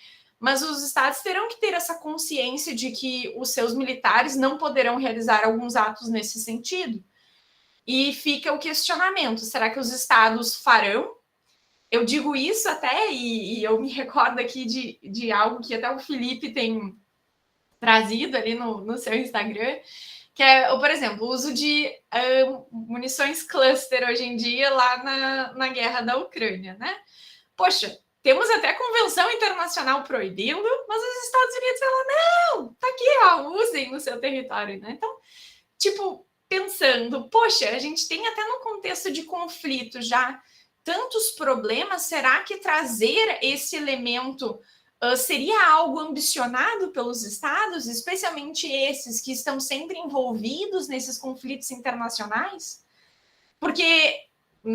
Mas os estados terão que ter essa consciência de que os seus militares não poderão realizar alguns atos nesse sentido. E fica o questionamento, será que os estados farão? Eu digo isso até, e eu me recordo aqui de algo que até o Felipe tem trazido ali no seu Instagram, que é, por exemplo, o uso de munições cluster hoje em dia lá na guerra da Ucrânia, né? Poxa, temos até convenção internacional proibindo, mas os Estados Unidos falam, não, tá aqui, ó, usem no seu território, né? Então, tipo, pensando, poxa, a gente tem até no contexto de conflito já tantos problemas, será que trazer esse elemento seria algo ambicionado pelos estados, especialmente esses que estão sempre envolvidos nesses conflitos internacionais? Porque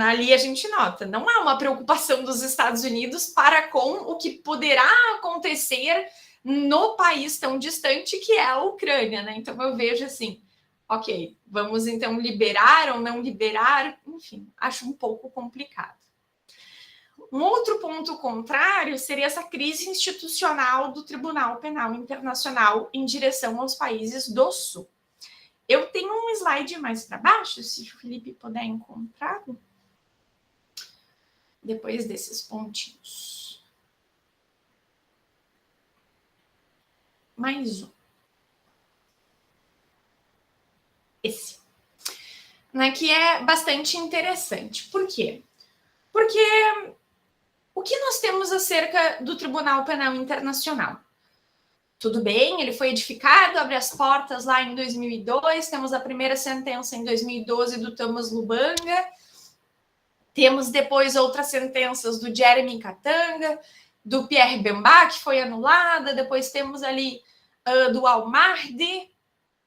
ali a gente nota, não há uma preocupação dos Estados Unidos para com o que poderá acontecer no país tão distante que é a Ucrânia, né? Então eu vejo assim, ok, vamos então liberar ou não liberar, enfim, acho um pouco complicado. Um outro ponto contrário seria essa crise institucional do Tribunal Penal Internacional em direção aos países do Sul. Eu tenho um slide mais para baixo, se o Felipe puder encontrá-lo, depois desses pontinhos. Mais um. Esse. Né, que é bastante interessante. Por quê? Porque o que nós temos acerca do Tribunal Penal Internacional? Tudo bem, ele foi edificado, abre as portas lá em 2002, temos a primeira sentença em 2012 do Thomas Lubanga, temos depois outras sentenças do Jeremy Katanga, do Pierre Bemba, que foi anulada, depois temos ali do Al-Mahdi,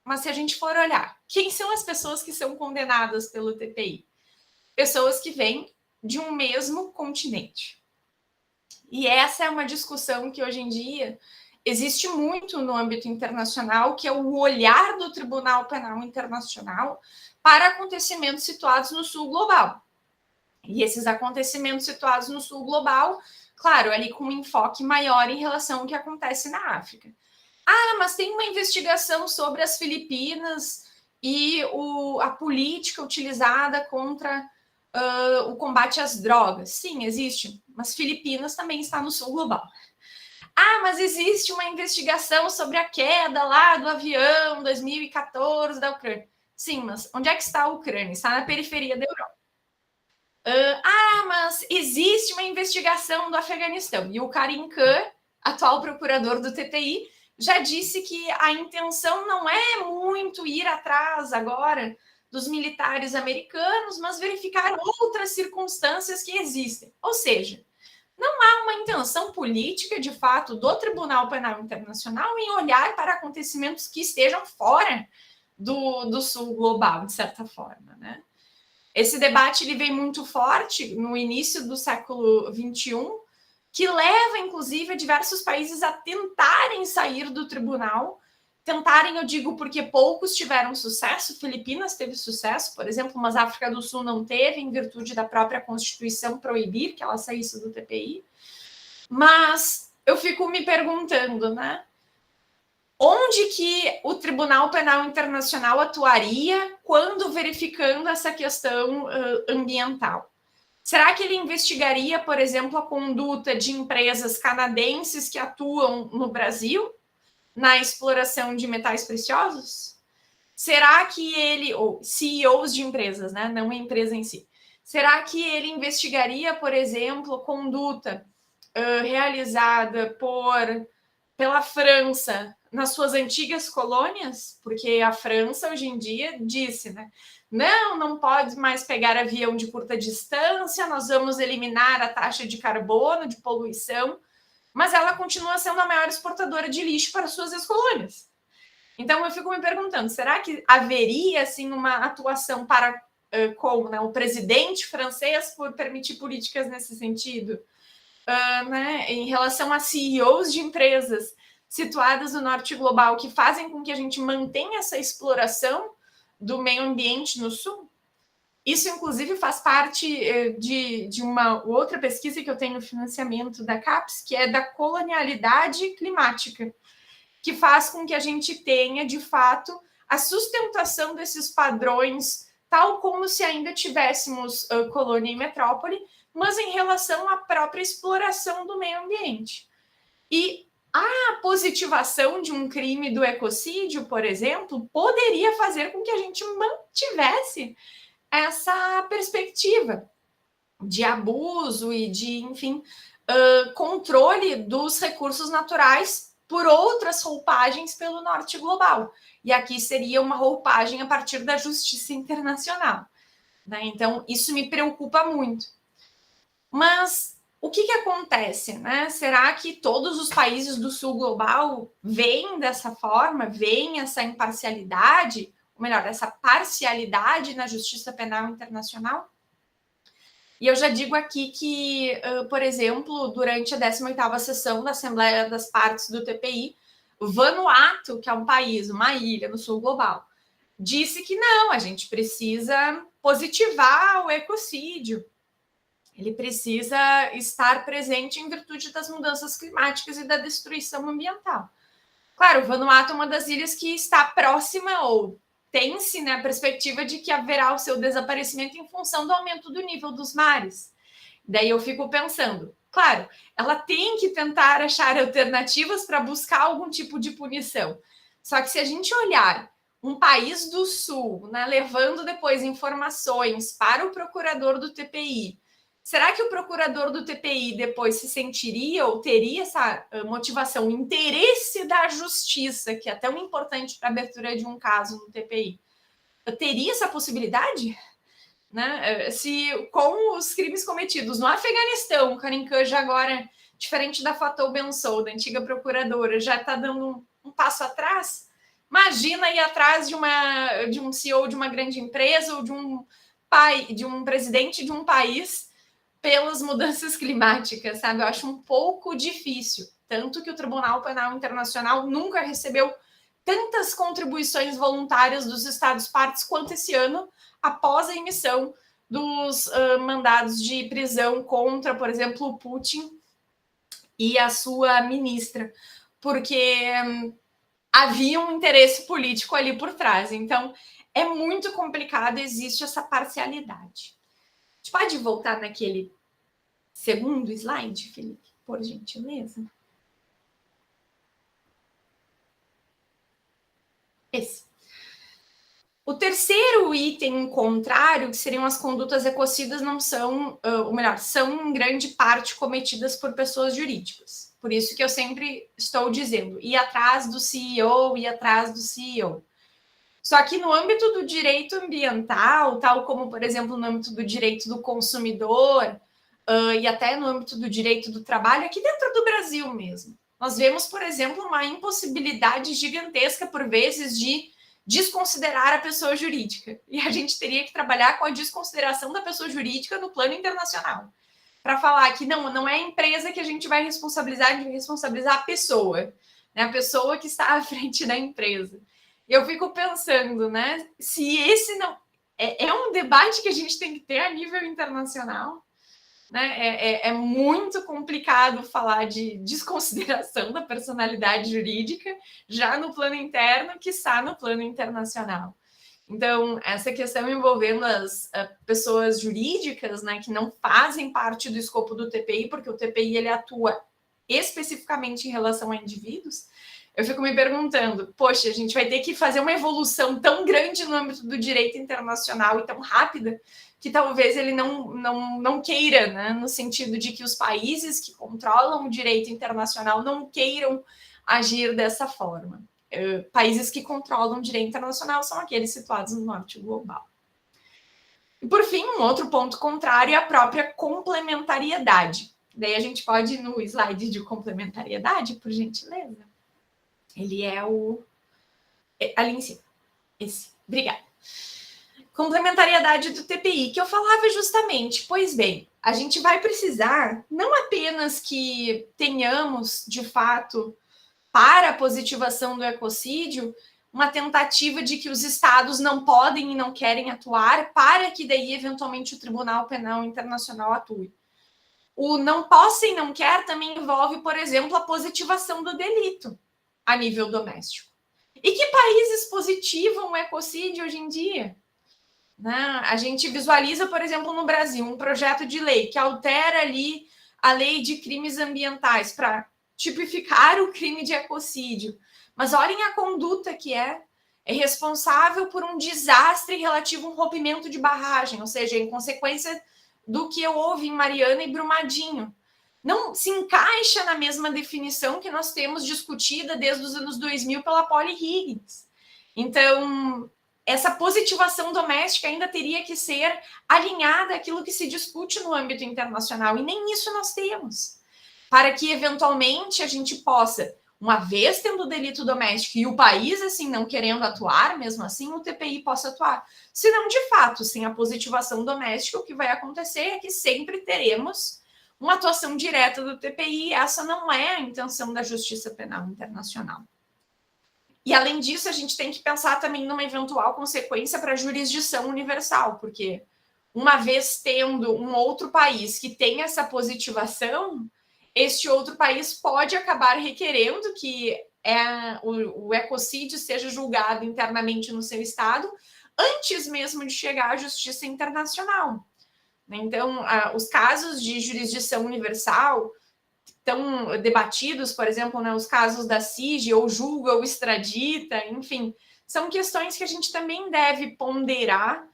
mas se a gente for olhar, quem são as pessoas que são condenadas pelo TPI? Pessoas que vêm de um mesmo continente. E essa é uma discussão que hoje em dia existe muito no âmbito internacional, que é o olhar do Tribunal Penal Internacional para acontecimentos situados no sul global. E esses acontecimentos situados no sul global, claro, ali com um enfoque maior em relação ao que acontece na África. Ah, mas tem uma investigação sobre as Filipinas e a política utilizada contra o combate às drogas. Sim, existe, mas Filipinas também está no sul global. Ah, mas existe uma investigação sobre a queda lá do avião 2014 da Ucrânia. Sim, mas onde é que está a Ucrânia? Está na periferia da Europa. Mas existe uma investigação do Afeganistão. E o Karim Khan, atual procurador do TPI, já disse que a intenção não é muito ir atrás agora dos militares americanos, mas verificar outras circunstâncias que existem. Ou seja, não há uma intenção política, de fato, do Tribunal Penal Internacional em olhar para acontecimentos que estejam fora do sul global, de certa forma, né? Esse debate ele vem muito forte no início do século XXI, que leva, inclusive, a diversos países a tentarem sair do tribunal. Tentarem, eu digo, porque poucos tiveram sucesso. Filipinas teve sucesso, por exemplo, mas a África do Sul não teve, em virtude da própria Constituição proibir que ela saísse do TPI. Mas eu fico me perguntando, né? Onde que o Tribunal Penal Internacional atuaria quando verificando essa questão ambiental? Será que ele investigaria, por exemplo, a conduta de empresas canadenses que atuam no Brasil na exploração de metais preciosos? Será que ele, ou CEOs de empresas, né, não a empresa em si, será que ele investigaria, por exemplo, a conduta realizada pela França nas suas antigas colônias? Porque a França, hoje em dia, disse, né, não pode mais pegar avião de curta distância, nós vamos eliminar a taxa de carbono, de poluição, mas ela continua sendo a maior exportadora de lixo para suas ex-colônias. Então, eu fico me perguntando, será que haveria, assim, uma atuação com, né, o presidente francês por permitir políticas nesse sentido? Né, em relação a CEOs de empresas situadas no norte global que fazem com que a gente mantenha essa exploração do meio ambiente no sul? Isso, inclusive, faz parte de uma outra pesquisa que eu tenho no financiamento da CAPES, que é da colonialidade climática, que faz com que a gente tenha, de fato, a sustentação desses padrões, tal como se ainda tivéssemos colônia e metrópole, mas em relação à própria exploração do meio ambiente. E a positivação de um crime do ecocídio, por exemplo, poderia fazer com que a gente mantivesse essa perspectiva de abuso e de, enfim, controle dos recursos naturais por outras roupagens pelo norte global. E aqui seria uma roupagem a partir da justiça internacional, né? Então, isso me preocupa muito. Mas o que acontece, né? Será que todos os países do sul global veem dessa forma, veem essa imparcialidade, ou melhor, essa parcialidade na justiça penal internacional? E eu já digo aqui que, por exemplo, durante a 18ª sessão da Assembleia das Partes do TPI, Vanuatu, que é um país, uma ilha no sul global, disse que não, a gente precisa positivar o ecocídio. Ele precisa estar presente em virtude das mudanças climáticas e da destruição ambiental. Claro, Vanuatu é uma das ilhas que está próxima ou tem-se, né, a perspectiva de que haverá o seu desaparecimento em função do aumento do nível dos mares. Daí eu fico pensando, claro, ela tem que tentar achar alternativas para buscar algum tipo de punição. Só que se a gente olhar um país do sul, né, levando depois informações para o procurador do TPI, será que o procurador do TPI depois se sentiria ou teria essa motivação, interesse da justiça, que é tão importante para a abertura de um caso no TPI? Teria essa possibilidade? Né? Se com os crimes cometidos no Afeganistão, o Karim Khan agora, diferente da Fatou Bensouda, antiga procuradora, já está dando um passo atrás, imagina ir atrás de um CEO de uma grande empresa ou de um presidente de um país pelas mudanças climáticas, sabe? Eu acho um pouco difícil. Tanto que o Tribunal Penal Internacional nunca recebeu tantas contribuições voluntárias dos Estados-partes quanto esse ano, após a emissão dos mandados de prisão contra, por exemplo, o Putin e a sua ministra, porque havia um interesse político ali por trás. Então, é muito complicado, existe essa parcialidade. A gente pode voltar naquele segundo slide, Felipe, por gentileza? Esse. O terceiro item contrário, que seriam as condutas ecocidas, não são, ou melhor, são em grande parte cometidas por pessoas jurídicas. Por isso que eu sempre estou dizendo, ir atrás do CEO, ir atrás do CEO. Só que no âmbito do direito ambiental, tal como, por exemplo, no âmbito do direito do consumidor, e até no âmbito do direito do trabalho, aqui dentro do Brasil mesmo, nós vemos, por exemplo, uma impossibilidade gigantesca, por vezes, de desconsiderar a pessoa jurídica. E a gente teria que trabalhar com a desconsideração da pessoa jurídica no plano internacional. Para falar que não é a empresa que a gente vai responsabilizar, a gente vai responsabilizar a pessoa, né? A pessoa que está à frente da empresa. E eu fico pensando, né? Se esse não... É um debate que a gente tem que ter a nível internacional, né? É muito complicado falar de desconsideração da personalidade jurídica já no plano interno, quiçá no plano internacional. Então, essa questão envolvendo as pessoas jurídicas, né, que não fazem parte do escopo do TPI, porque o TPI ele atua especificamente em relação a indivíduos, eu fico me perguntando, poxa, a gente vai ter que fazer uma evolução tão grande no âmbito do direito internacional e tão rápida, que talvez ele não queira, né, no sentido de que os países que controlam o direito internacional não queiram agir dessa forma. Países que controlam o direito internacional são aqueles situados no norte global. E, por fim, um outro ponto contrário é a própria complementariedade. Daí a gente pode ir no slide de complementariedade, por gentileza. Ele é o... ali em cima. Esse. Obrigada. Complementariedade do TPI, que eu falava justamente, pois bem, a gente vai precisar não apenas que tenhamos, de fato, para a positivação do ecocídio, uma tentativa de que os estados não podem e não querem atuar para que daí, eventualmente, o Tribunal Penal Internacional atue. O não possa e não quer também envolve, por exemplo, a positivação do delito a nível doméstico. E que países positivam o ecocídio hoje em dia? Né? A gente visualiza, por exemplo, no Brasil, um projeto de lei que altera ali a lei de crimes ambientais para tipificar o crime de ecocídio. Mas olhem a conduta que é responsável por um desastre relativo a um rompimento de barragem, ou seja, em consequência do que houve em Mariana e Brumadinho. Não se encaixa na mesma definição que nós temos discutida desde os anos 2000 pela Polly Higgins. Então, essa positivação doméstica ainda teria que ser alinhada àquilo que se discute no âmbito internacional, e nem isso nós temos. Para que, eventualmente, a gente possa, uma vez tendo o delito doméstico e o país, assim, não querendo atuar, mesmo assim, o TPI possa atuar. Se não, de fato, sem a positivação doméstica, o que vai acontecer é que sempre teremos uma atuação direta do TPI, e essa não é a intenção da Justiça Penal Internacional. E, além disso, a gente tem que pensar também numa eventual consequência para a jurisdição universal, porque uma vez tendo um outro país que tem essa positivação, este outro país pode acabar requerendo que o ecocídio seja julgado internamente no seu estado, antes mesmo de chegar à justiça internacional. Então, os casos de jurisdição universal estão debatidos, por exemplo, né, os casos da CIG, ou julga ou extradita, enfim, são questões que a gente também deve ponderar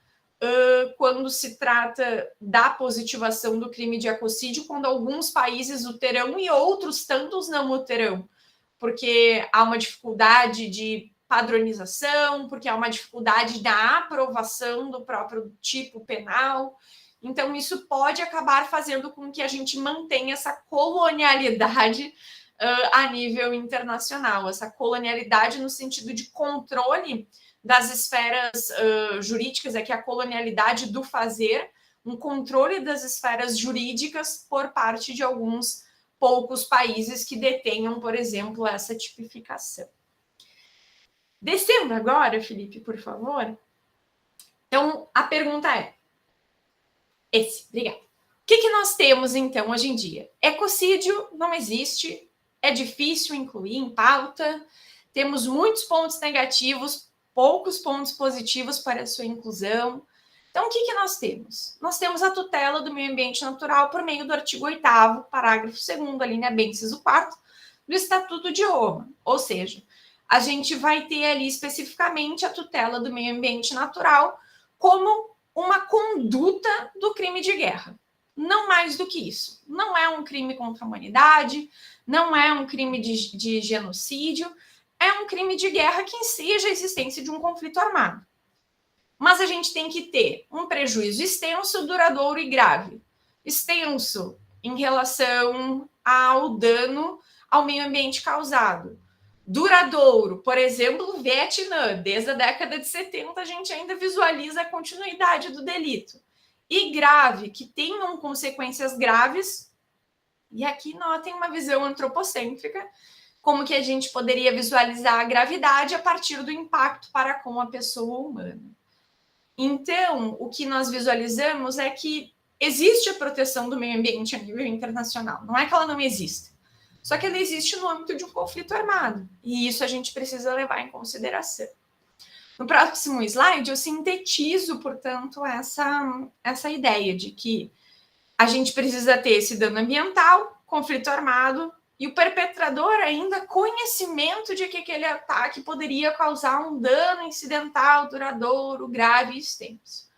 quando se trata da positivação do crime de ecocídio, quando alguns países o terão e outros tantos não o terão, porque há uma dificuldade de padronização, porque há uma dificuldade da aprovação do próprio tipo penal. Então, isso pode acabar fazendo com que a gente mantenha essa colonialidade a nível internacional, essa colonialidade no sentido de controle das esferas jurídicas, é que a colonialidade do fazer, um controle das esferas jurídicas por parte de alguns poucos países que detenham, por exemplo, essa tipificação. Descendo agora, Felipe, por favor. Então, a pergunta é, obrigada. O que nós temos, então, hoje em dia? Ecocídio não existe, é difícil incluir em pauta, temos muitos pontos negativos, poucos pontos positivos para a sua inclusão. Então, o que nós temos? Nós temos a tutela do meio ambiente natural por meio do artigo 8º, parágrafo 2º, a linha B, inciso 4º, do Estatuto de Roma. Ou seja, a gente vai ter ali especificamente a tutela do meio ambiente natural como uma conduta do crime de guerra. Não mais do que isso. Não é um crime contra a humanidade, não é um crime de genocídio, é um crime de guerra que enseja a existência de um conflito armado. Mas a gente tem que ter um prejuízo extenso, duradouro e grave. Extenso em relação ao dano ao meio ambiente causado. Duradouro, por exemplo, o Vietnã, desde a década de 70, a gente ainda visualiza a continuidade do delito. E grave, que tenham consequências graves, e aqui notem uma visão antropocêntrica, como que a gente poderia visualizar a gravidade a partir do impacto para com a pessoa humana. Então, o que nós visualizamos é que existe a proteção do meio ambiente a nível internacional, não é que ela não existe, só que ela existe no âmbito de um conflito armado, e isso a gente precisa levar em consideração. No próximo slide, eu sintetizo, portanto, essa ideia de que a gente precisa ter esse dano ambiental, conflito armado, e o perpetrador ainda conhecimento de que aquele ataque poderia causar um dano incidental, duradouro, grave e extenso.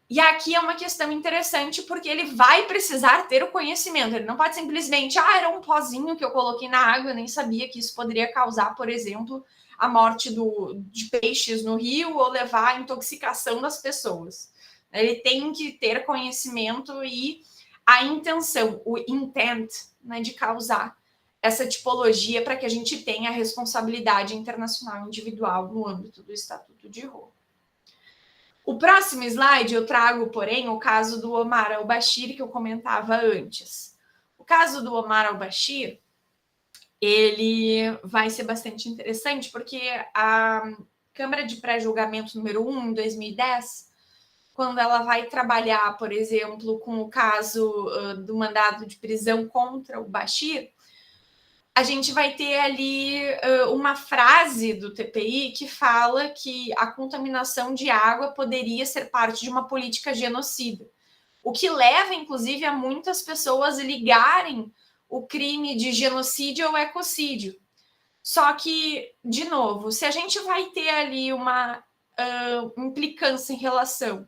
E aqui é uma questão interessante, porque ele vai precisar ter o conhecimento. Ele não pode simplesmente, era um pozinho que eu coloquei na água, eu nem sabia que isso poderia causar, por exemplo, a morte de peixes no rio ou levar à intoxicação das pessoas. Ele tem que ter conhecimento e a intenção, o intent, né, de causar essa tipologia para que a gente tenha a responsabilidade internacional individual no âmbito do Estatuto de Roma. O próximo slide eu trago, porém, o caso do Omar al-Bashir, que eu comentava antes. O caso do Omar al-Bashir, ele vai ser bastante interessante, porque a Câmara de Pré-Julgamento número 1, em 2010, quando ela vai trabalhar, por exemplo, com o caso do mandado de prisão contra o Bashir, a gente vai ter ali uma frase do TPI que fala que a contaminação de água poderia ser parte de uma política genocida, o que leva, inclusive, a muitas pessoas ligarem o crime de genocídio ao ecocídio. Só que, de novo, se a gente vai ter ali uma implicância em relação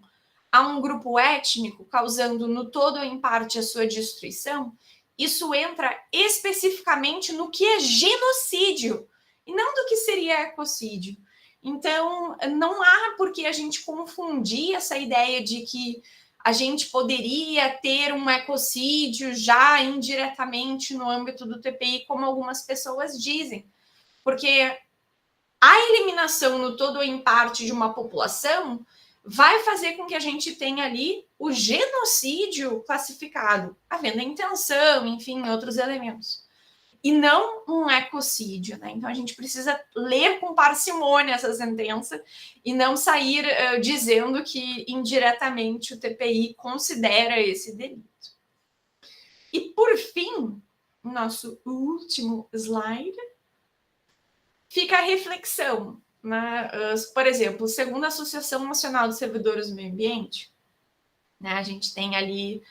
a um grupo étnico, causando no todo ou em parte a sua destruição, isso entra especificamente no que é genocídio, e não do que seria ecocídio. Então, não há por que a gente confundir essa ideia de que a gente poderia ter um ecocídio já indiretamente no âmbito do TPI, como algumas pessoas dizem, porque a eliminação no todo ou em parte de uma população vai fazer com que a gente tenha ali o genocídio classificado, havendo a intenção, enfim, outros elementos, e não um ecocídio, né? Então a gente precisa ler com parcimônia essa sentença e não sair dizendo que indiretamente o TPI considera esse delito. E por fim, nosso último slide, fica a reflexão. Por exemplo, segundo a Associação Nacional dos Servidores do Meio Ambiente, né, a gente tem ali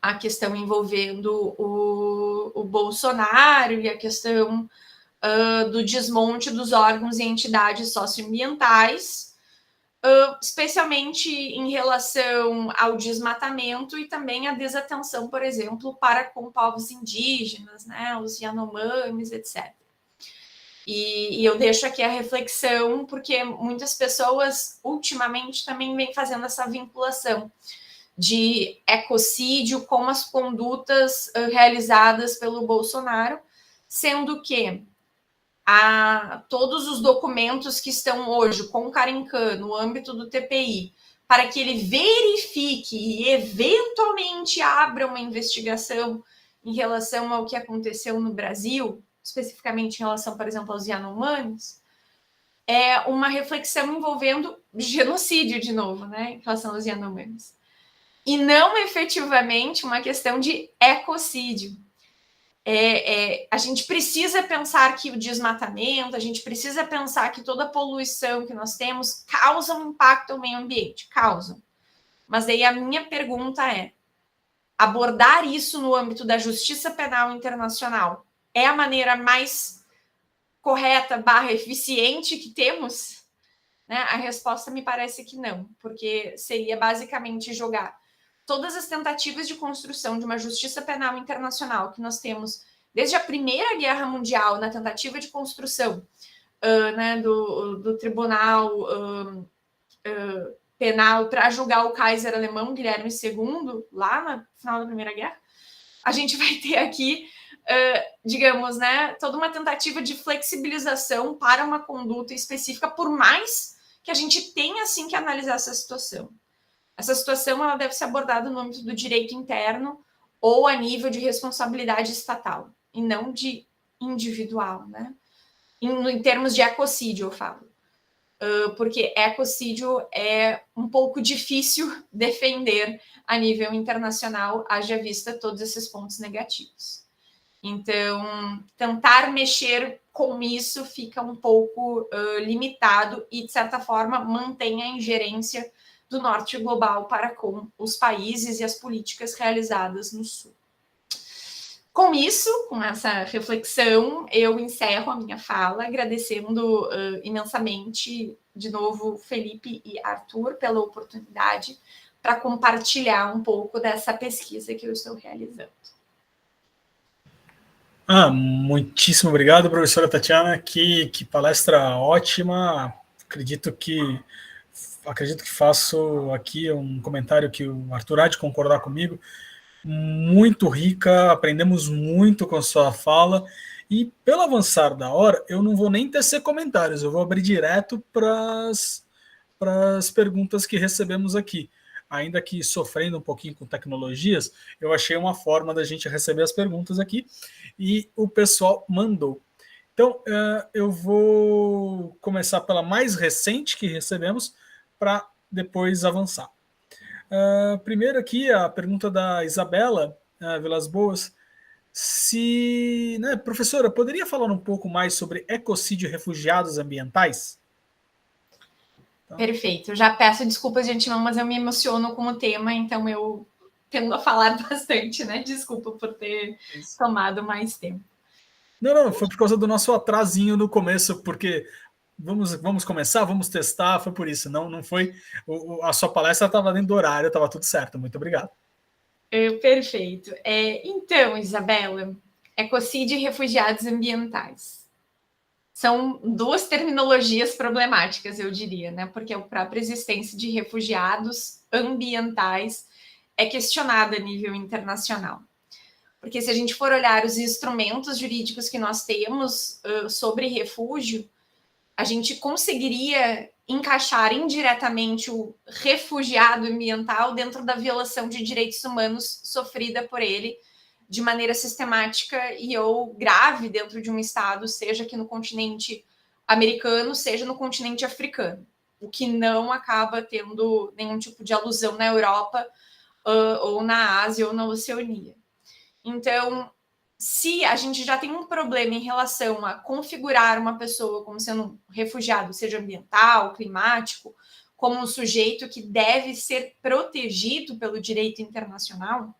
a questão envolvendo o Bolsonaro e a questão do desmonte dos órgãos e entidades socioambientais, especialmente em relação ao desmatamento e também a desatenção, por exemplo, para com povos indígenas, né, os Yanomamis, etc. E eu deixo aqui a reflexão, porque muitas pessoas ultimamente também vêm fazendo essa vinculação de ecocídio com as condutas realizadas pelo Bolsonaro, sendo que todos os documentos que estão hoje com o Carencan no âmbito do TPI, para que ele verifique e eventualmente abra uma investigação em relação ao que aconteceu no Brasil, especificamente em relação, por exemplo, aos Yanomamis, é uma reflexão envolvendo genocídio, de novo, né, em relação aos Yanomamis. E não efetivamente uma questão de ecocídio. A gente precisa pensar que o desmatamento, a gente precisa pensar que toda a poluição que nós temos causa um impacto ao meio ambiente, causam. Mas daí a minha pergunta é, abordar isso no âmbito da justiça penal internacional é a maneira mais correta / eficiente que temos? Né? A resposta me parece que não, porque seria basicamente jogar todas as tentativas de construção de uma justiça penal internacional que nós temos desde a Primeira Guerra Mundial, na tentativa de construção né, do Tribunal Penal para julgar o Kaiser alemão, Guilherme II, lá no final da Primeira Guerra, a gente vai ter aqui digamos, né, toda uma tentativa de flexibilização para uma conduta específica, por mais que a gente tenha, assim, que analisar essa situação. Essa situação ela deve ser abordada no âmbito do direito interno ou a nível de responsabilidade estatal, e não de individual, né? Em termos de ecocídio, eu falo. porque ecocídio é um pouco difícil defender a nível internacional, haja vista todos esses pontos negativos. Então, tentar mexer com isso fica um pouco limitado e, de certa forma, mantém a ingerência do norte global para com os países e as políticas realizadas no sul. Com isso, com essa reflexão, eu encerro a minha fala, agradecendo imensamente, de novo, Felipe e Arthur, pela oportunidade para compartilhar um pouco dessa pesquisa que eu estou realizando. Muitíssimo obrigado, professora Tatiana. Que palestra ótima. Acredito que faço aqui um comentário que o Arthur há de concordar comigo. Muito rica, aprendemos muito com a sua fala. E pelo avançar da hora, eu não vou nem tecer comentários, eu vou abrir direto para as perguntas que recebemos aqui. Ainda que sofrendo um pouquinho com tecnologias, eu achei uma forma da gente receber as perguntas aqui e o pessoal mandou. Então, eu vou começar pela mais recente que recebemos para depois avançar. Primeiro aqui, a pergunta da Isabela Vilas Boas. Professora, poderia falar um pouco mais sobre ecocídio e refugiados ambientais? Perfeito. Eu já peço desculpas de antemão, mas eu me emociono com o tema, então eu tendo a falar bastante, né? Desculpa por ter tomado mais tempo. Não, foi por causa do nosso atrasinho no começo, porque vamos começar, vamos testar, foi por isso. Não foi. A sua palestra estava dentro do horário, estava tudo certo. Muito obrigado. Perfeito. Então, Isabela, ecocídio e refugiados ambientais. São duas terminologias problemáticas, eu diria, né? Porque a própria existência de refugiados ambientais é questionada a nível internacional. Porque se a gente for olhar os instrumentos jurídicos que nós temos sobre refúgio, a gente conseguiria encaixar indiretamente o refugiado ambiental dentro da violação de direitos humanos sofrida por ele de maneira sistemática e ou grave dentro de um estado, seja aqui no continente americano, seja no continente africano, o que não acaba tendo nenhum tipo de alusão na Europa ou na Ásia ou na Oceania. Então, se a gente já tem um problema em relação a configurar uma pessoa como sendo um refugiado, seja ambiental, climático, como um sujeito que deve ser protegido pelo direito internacional,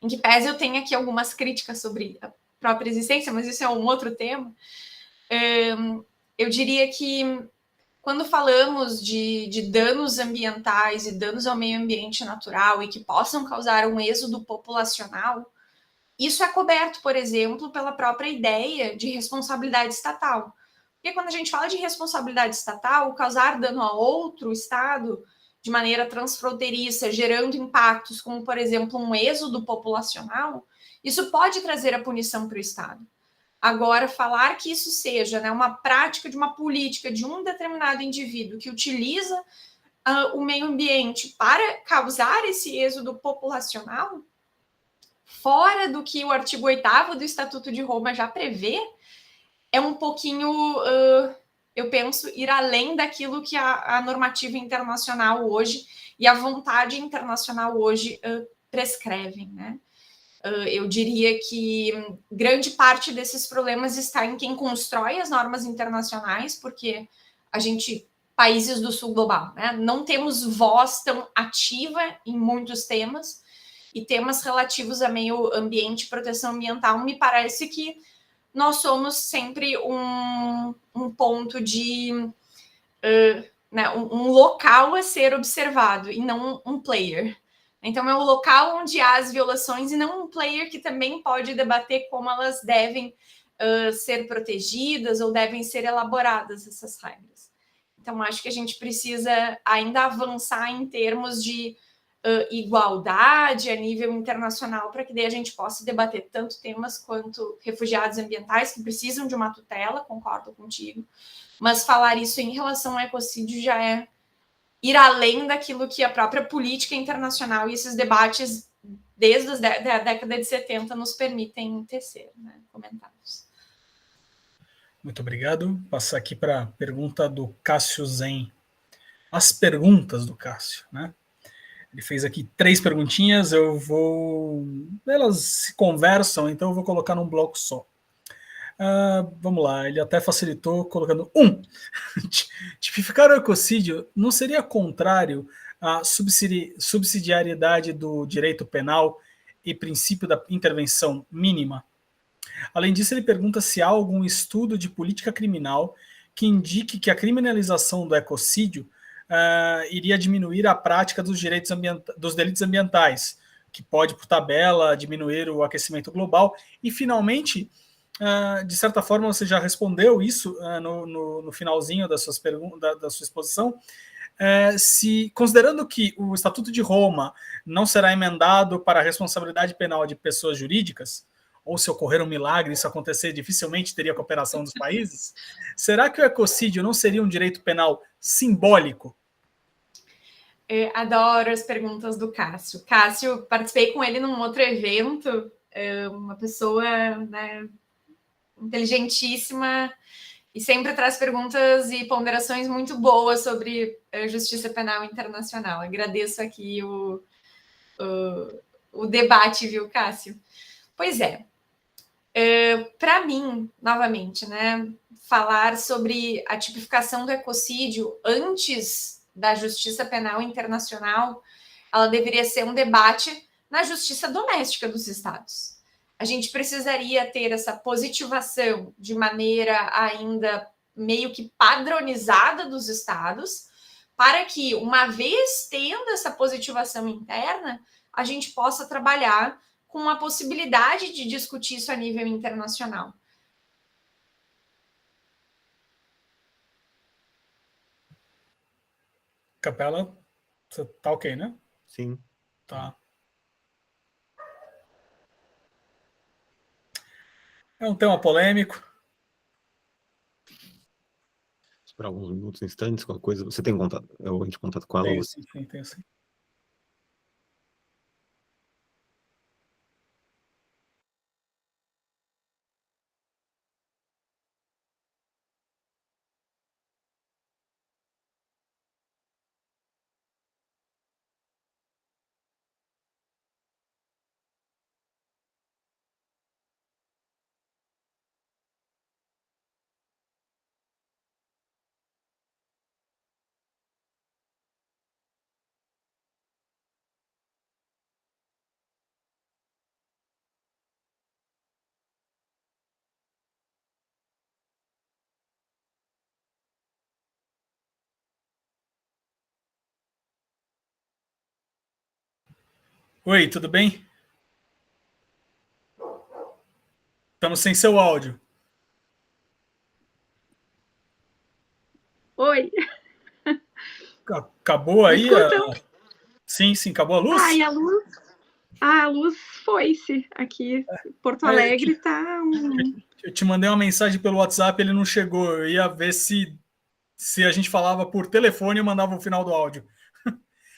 em que pese eu tenho aqui algumas críticas sobre a própria existência, mas isso é um outro tema, eu diria que quando falamos de danos ambientais e danos ao meio ambiente natural e que possam causar um êxodo populacional, isso é coberto, por exemplo, pela própria ideia de responsabilidade estatal. Porque quando a gente fala de responsabilidade estatal, causar dano a outro estado de maneira transfronteiriça, gerando impactos como, por exemplo, um êxodo populacional, isso pode trazer a punição para o estado. Agora, falar que isso seja, né, uma prática de uma política de um determinado indivíduo que utiliza o meio ambiente para causar esse êxodo populacional, fora do que o artigo 8º do Estatuto de Roma já prevê, é um pouquinho, eu penso, ir além daquilo que a normativa internacional hoje e a vontade internacional hoje prescrevem, né? Eu diria que grande parte desses problemas está em quem constrói as normas internacionais, porque a gente, países do sul global, né, não temos voz tão ativa em muitos temas, e temas relativos a meio ambiente e proteção ambiental, me parece que nós somos sempre um ponto de... né, um local a ser observado, e não um player. Então, é um local onde há as violações e não um player que também pode debater como elas devem ser protegidas ou devem ser elaboradas, essas regras. Então, acho que a gente precisa ainda avançar em termos de igualdade a nível internacional para que daí a gente possa debater tanto temas quanto refugiados ambientais, que precisam de uma tutela, concordo contigo, mas falar isso em relação ao ecocídio já é ir além daquilo que a própria política internacional e esses debates desde a década de 70 nos permitem tecer, né? Comentários. Muito obrigado. Passar aqui para a pergunta do Cássio Zen. As perguntas do Cássio, né? Ele fez aqui 3 perguntinhas, elas se conversam, então eu vou colocar num bloco só. Vamos lá, ele até facilitou colocando 1. Tipificar o ecocídio não seria contrário à subsidiariedade do direito penal e princípio da intervenção mínima? Além disso, ele pergunta se há algum estudo de política criminal que indique que a criminalização do ecocídio iria diminuir a prática dos delitos ambientais, que pode, por tabela, diminuir o aquecimento global. E, finalmente, de certa forma, você já respondeu isso no finalzinho da sua exposição, considerando que o Estatuto de Roma não será emendado para a responsabilidade penal de pessoas jurídicas, ou se ocorrer um milagre, isso acontecer, dificilmente teria cooperação dos países, será que o ecocídio não seria um direito penal simbólico? Adoro as perguntas do Cássio. Cássio, participei com ele num outro evento, uma pessoa, né, inteligentíssima e sempre traz perguntas e ponderações muito boas sobre justiça penal internacional. Agradeço aqui o debate, viu, Cássio? Pois é. Para mim, novamente, né, falar sobre a tipificação do ecocídio antes da justiça penal internacional, ela deveria ser um debate na justiça doméstica dos estados. A gente precisaria ter essa positivação de maneira ainda meio que padronizada dos estados, para que, uma vez tendo essa positivação interna, a gente possa trabalhar com a possibilidade de discutir isso a nível internacional. Capela, você tá ok, né? Sim. Tá. É um tema polêmico. Esperar alguns minutos, instantes, qualquer coisa. Você tem contato? Eu entro em contato com ela? Tenho, Você... sim, tenho sim. Oi, tudo bem? Estamos sem seu áudio. Oi. Acabou aí? Sim, acabou a luz? Ai, a luz foi-se aqui. Porto Alegre tá... Eu te mandei uma mensagem pelo WhatsApp, ele não chegou. Eu ia ver se a gente falava por telefone e mandava o final do áudio.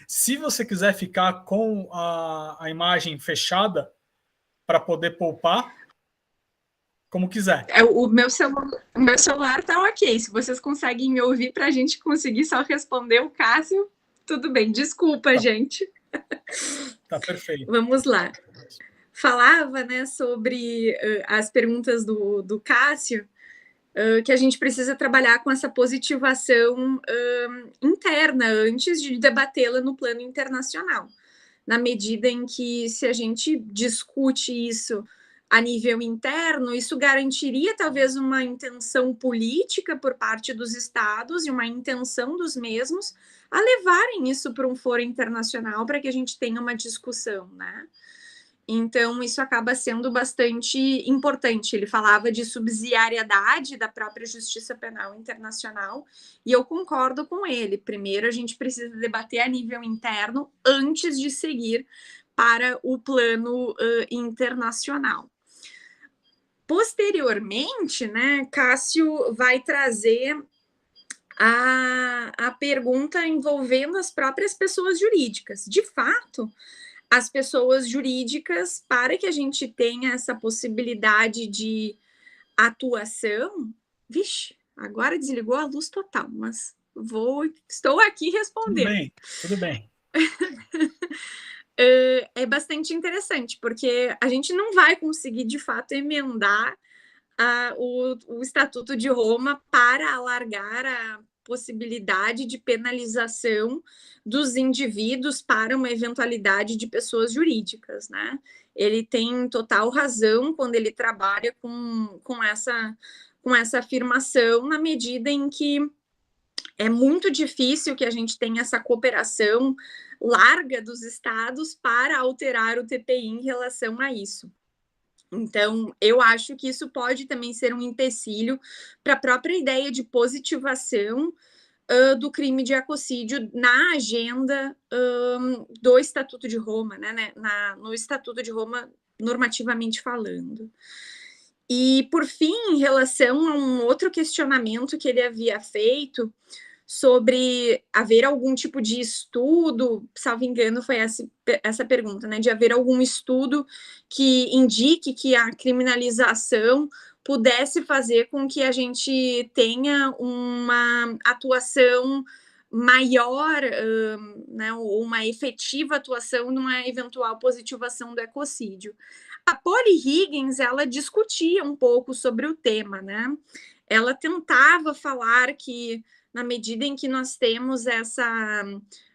Se você quiser ficar com a imagem fechada para poder poupar, como quiser. O meu celular tá ok. Se vocês conseguem me ouvir para a gente conseguir só responder o Cássio, tudo bem. Desculpa, gente. Tá perfeito. Vamos lá. Falava, né, sobre as perguntas do Cássio, que a gente precisa trabalhar com essa positivação interna antes de debatê-la no plano internacional. Na medida em que, se a gente discute isso a nível interno, isso garantiria talvez uma intenção política por parte dos estados e uma intenção dos mesmos a levarem isso para um foro internacional para que a gente tenha uma discussão, né? Então, isso acaba sendo bastante importante. Ele falava de subsidiariedade da própria justiça penal internacional, e eu concordo com ele. Primeiro, a gente precisa debater a nível interno antes de seguir para o plano internacional. Posteriormente, né, Cássio vai trazer a pergunta envolvendo as próprias pessoas jurídicas. De fato, as pessoas jurídicas, para que a gente tenha essa possibilidade de atuação, Vixe, agora desligou a luz total, mas estou aqui respondendo. Tudo bem. É bastante interessante, porque a gente não vai conseguir, de fato, emendar o Estatuto de Roma para alargar a possibilidade de penalização dos indivíduos para uma eventualidade de pessoas jurídicas, né? Ele tem total razão quando ele trabalha com essa afirmação, na medida em que é muito difícil que a gente tenha essa cooperação larga dos estados para alterar o TPI em relação a isso. Então, eu acho que isso pode também ser um empecilho para a própria ideia de positivação do crime de ecocídio na agenda do Estatuto de Roma, né, no Estatuto de Roma, normativamente falando. E, por fim, em relação a um outro questionamento que ele havia feito sobre haver algum tipo de estudo, salvo engano, foi essa pergunta, né, de haver algum estudo que indique que a criminalização pudesse fazer com que a gente tenha uma atuação maior, né, ou uma efetiva atuação numa eventual positivação do ecocídio. A Polly Higgins, ela discutia um pouco sobre o tema, né? Ela tentava falar que, na medida em que nós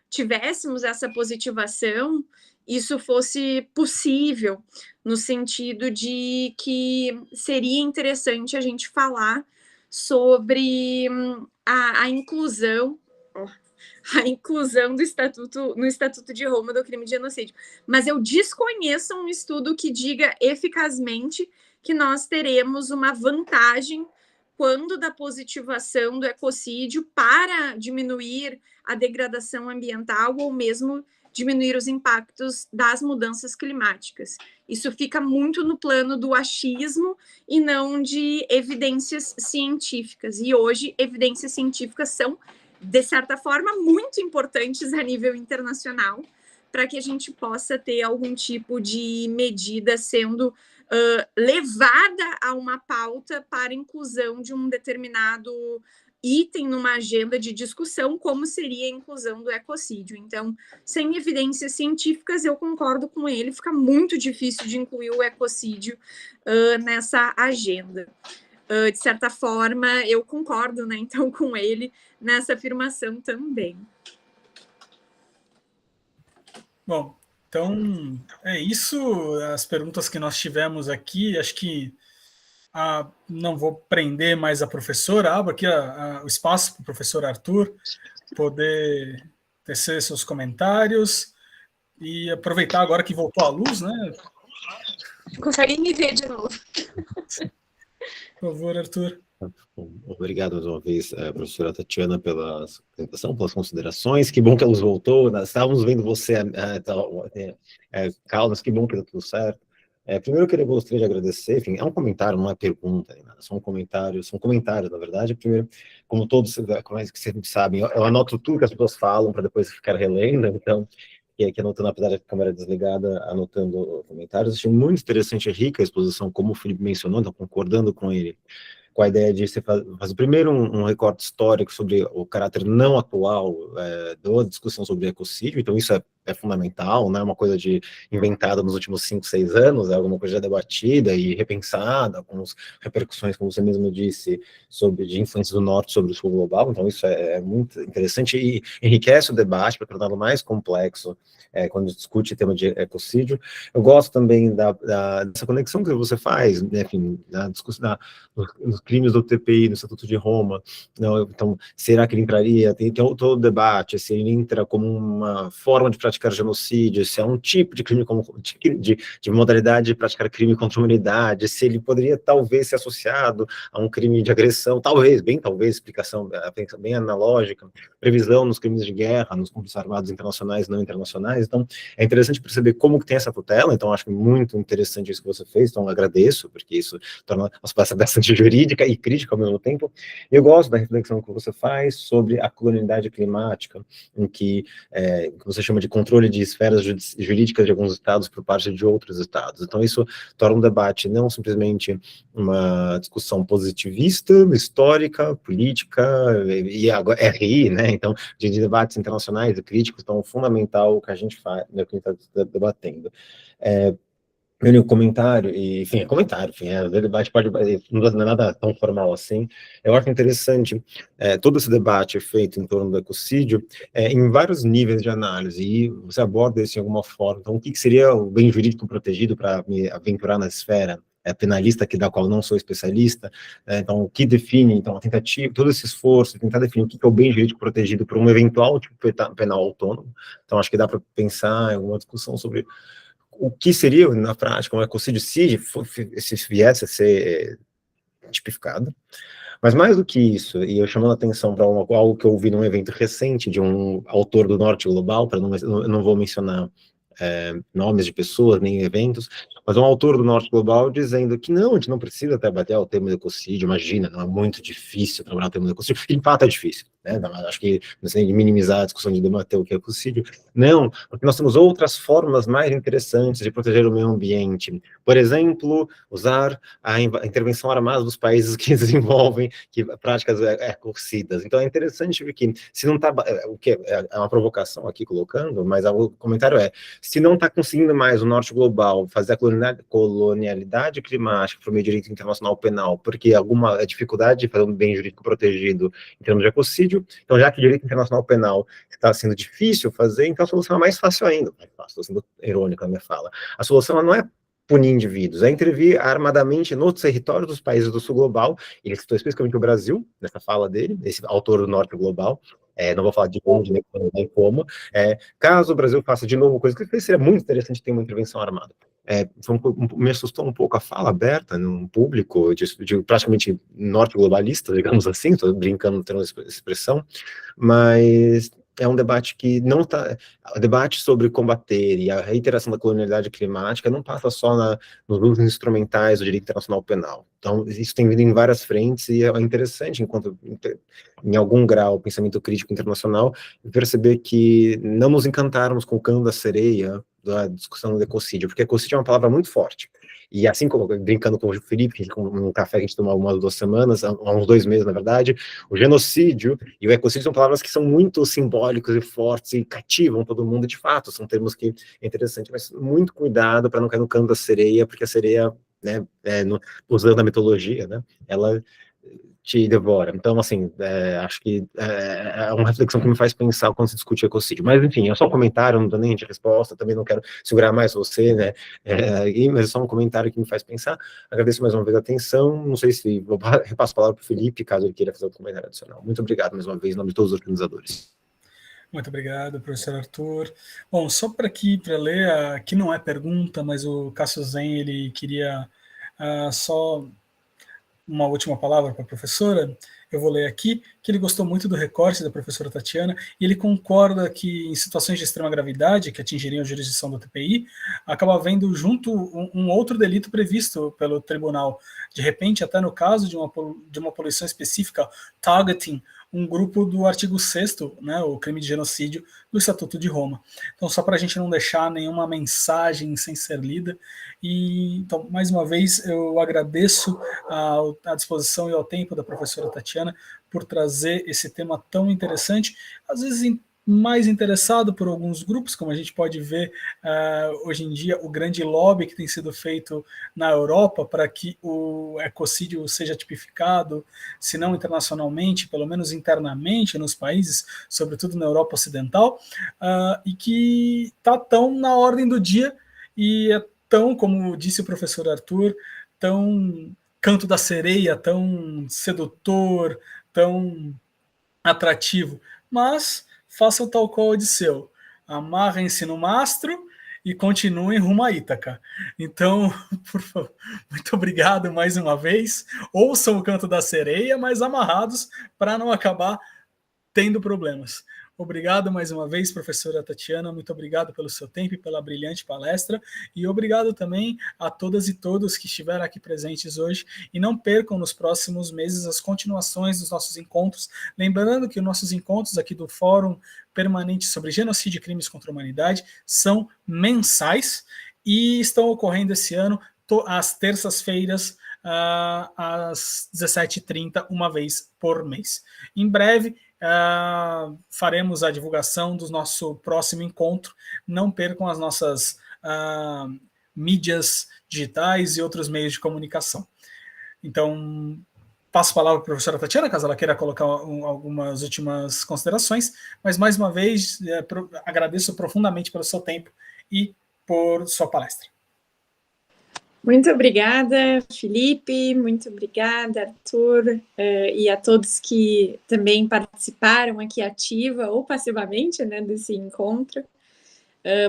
tivéssemos essa positivação, isso fosse possível, no sentido de que seria interessante a gente falar sobre a inclusão no Estatuto de Roma do crime de genocídio. Mas eu desconheço um estudo que diga eficazmente que nós teremos uma vantagem quando da positivação do ecocídio para diminuir a degradação ambiental ou mesmo diminuir os impactos das mudanças climáticas. Isso fica muito no plano do achismo e não de evidências científicas. E hoje, evidências científicas são, de certa forma, muito importantes a nível internacional para que a gente possa ter algum tipo de medida sendo levada a uma pauta para inclusão de um determinado item numa agenda de discussão, como seria a inclusão do ecocídio. Então, sem evidências científicas, eu concordo com ele, fica muito difícil de incluir o ecocídio nessa agenda. De certa forma, eu concordo, né, então, com ele nessa afirmação também. Bom, então é isso, as perguntas que nós tivemos aqui. Acho que não vou prender mais a professora, abro aqui o espaço para o professor Arthur poder tecer seus comentários e aproveitar agora que voltou a luz, né? Consegue me ver de novo? Por favor, Arthur. Obrigado mais uma vez, professora Tatiana, pela apresentação, pelas considerações. Que bom que a luz voltou. Nós estávamos vendo você, Caldas, que bom que deu tudo certo. Primeiro, gostaria de agradecer. Enfim, é um comentário, não é pergunta, são comentários, na verdade. Primeiro, como todos, como vocês sabem, eu anoto tudo que as pessoas falam para depois ficar relendo, então, aqui anotando, apesar da câmera desligada, anotando comentários. Achei muito interessante e rica a exposição, como o Felipe mencionou, então, concordando com ele, com a ideia de você fazer primeiro um recorte histórico sobre o caráter não atual da discussão sobre ecocídio. Então isso é fundamental, não é uma coisa inventada nos últimos 5, 6 anos, é alguma coisa já debatida e repensada, com as repercussões, como você mesmo disse, de influência do norte sobre o sul global. Então isso é muito interessante e enriquece o debate para torná-lo mais complexo quando discute o tema de ecocídio. Eu gosto também dessa conexão que você faz, né, enfim, na discussão nos crimes do TPI, no Estatuto de Roma. Então, será que ele entraria? Tem todo o debate, se ele entra como uma forma de praticar genocídio, se é um tipo de crime, de modalidade de praticar crime contra a humanidade, se ele poderia talvez ser associado a um crime de agressão, talvez, explicação bem analógica, previsão nos crimes de guerra, nos conflitos armados internacionais e não internacionais. Então, é interessante perceber como que tem essa tutela. Então, acho muito interessante isso que você fez, então agradeço, porque isso torna a situação bastante jurídica e crítica ao mesmo tempo. Eu gosto da reflexão que você faz sobre a colonialidade climática, em que você chama de controle de esferas jurídicas de alguns estados por parte de outros estados. Então, isso torna um debate não simplesmente uma discussão positivista, histórica, política, e agora RI, né? Então, de debates internacionais e críticos, então, fundamental o que a gente faz, né, que a gente está debatendo. Meu único comentário, e, enfim, o debate não é nada tão formal assim. Eu acho interessante todo esse debate feito em torno do ecocídio em vários níveis de análise, e você aborda isso de alguma forma. Então, o que seria o bem jurídico protegido para me aventurar na esfera penalista, da qual não sou especialista? Então, o que define, então, a tentativa, todo esse esforço, tentar definir o que é o bem jurídico protegido por um eventual tipo penal autônomo. Então, acho que dá para pensar em alguma discussão sobre o que seria, na prática, um ecocídio se viesse a ser tipificado. Mas mais do que isso, e eu chamando a atenção para algo que eu ouvi num evento recente de um autor do Norte Global, não vou mencionar nomes de pessoas, nem eventos, mas um autor do Norte Global dizendo que não, a gente não precisa trabalhar o tema do ecocídio, imagina, não é muito difícil trabalhar o tema do ecocídio, de fato é difícil, né? Acho que não sei de minimizar a discussão de debater o que é ecocídio, não, porque nós temos outras formas mais interessantes de proteger o meio ambiente, por exemplo, usar a intervenção armada dos países que desenvolvem práticas ecocidas. Então é interessante ver que se não está, o que é uma provocação aqui colocando, mas o comentário se não está conseguindo mais o Norte Global fazer a colonialidade climática por meio do direito internacional penal, porque alguma dificuldade de fazer um bem jurídico protegido em termos de ecocídio, então já que o direito internacional penal está sendo difícil fazer, então a solução é mais fácil ainda. Estou sendo irônico na minha fala. A solução não é punir indivíduos, é intervir armadamente no território dos países do Sul Global. Ele citou especificamente o Brasil, nessa fala dele, esse autor do Norte Global. Não vou falar de onde, nem como. Caso o Brasil faça de novo coisa que ele fez, seria muito interessante ter uma intervenção armada. Me assustou um pouco a fala aberta no público, de praticamente norte-globalista, digamos assim, estou brincando tendo essa expressão, mas é um debate que não está... O debate sobre combater e a reiteração da colonialidade climática não passa só nos usos instrumentais do direito internacional penal. Então, isso tem vindo em várias frentes e é interessante, enquanto em algum grau o pensamento crítico internacional, perceber que não nos encantarmos com o cano da sereia da discussão do ecocídio, porque ecocídio é uma palavra muito forte. E assim como, brincando com o Felipe, um café que a gente tomou há 2 semanas, há uns 2 meses, na verdade, o genocídio e o ecocídio são palavras que são muito simbólicos e fortes e cativam todo mundo, de fato, são termos que é interessante, mas muito cuidado para não cair no cano da sereia, porque a sereia, né, usando a mitologia, né, ela te devora. Então, assim, acho que é uma reflexão que me faz pensar quando se discute ecocídio. Mas, enfim, é só um comentário, não dou nem de resposta, também não quero segurar mais você, né, mas é só um comentário que me faz pensar. Agradeço mais uma vez a atenção, não sei se vou repasso a palavra para o Felipe, caso ele queira fazer um comentário adicional. Muito obrigado mais uma vez, em nome de todos os organizadores. Muito obrigado, professor Arthur. Bom, só para ler, aqui não é pergunta, mas o Cássio Zen, ele queria só uma última palavra para a professora. Eu vou ler aqui, que ele gostou muito do recorte da professora Tatiana, e ele concorda que em situações de extrema gravidade, que atingiriam a jurisdição do TPI, acaba havendo junto um outro delito previsto pelo tribunal. De repente, até no caso de uma poluição específica, targeting um grupo do artigo 6º, né, o crime de genocídio do Estatuto de Roma. Então, só para a gente não deixar nenhuma mensagem sem ser lida, então, mais uma vez, eu agradeço a disposição e ao tempo da professora Tatiana por trazer esse tema tão interessante, às vezes mais interessado por alguns grupos, como a gente pode ver hoje em dia, o grande lobby que tem sido feito na Europa para que o ecocídio seja tipificado, se não internacionalmente, pelo menos internamente nos países, sobretudo na Europa Ocidental, e que está tão na ordem do dia e é tão, como disse o professor Arthur, tão canto da sereia, tão sedutor, tão atrativo, mas façam tal qual Odisseu, amarrem-se no mastro e continuem rumo a Ítaca. Então, por favor, muito obrigado mais uma vez, ouçam o canto da sereia, mas amarrados para não acabar tendo problemas. Obrigado mais uma vez, professora Tatiana, muito obrigado pelo seu tempo e pela brilhante palestra, e obrigado também a todas e todos que estiveram aqui presentes hoje, e não percam nos próximos meses as continuações dos nossos encontros, lembrando que os nossos encontros aqui do Fórum Permanente sobre Genocídio e Crimes contra a Humanidade são mensais, e estão ocorrendo esse ano às terças-feiras, às 17h30, uma vez por mês. Em breve, faremos a divulgação do nosso próximo encontro. Não percam as nossas mídias digitais e outros meios de comunicação. Então, passo a palavra para a professora Tatiana, caso ela queira colocar algumas últimas considerações, mas mais uma vez agradeço profundamente pelo seu tempo e por sua palestra. Muito obrigada, Felipe, muito obrigada, Arthur, e a todos que também participaram aqui ativa ou passivamente, né, desse encontro.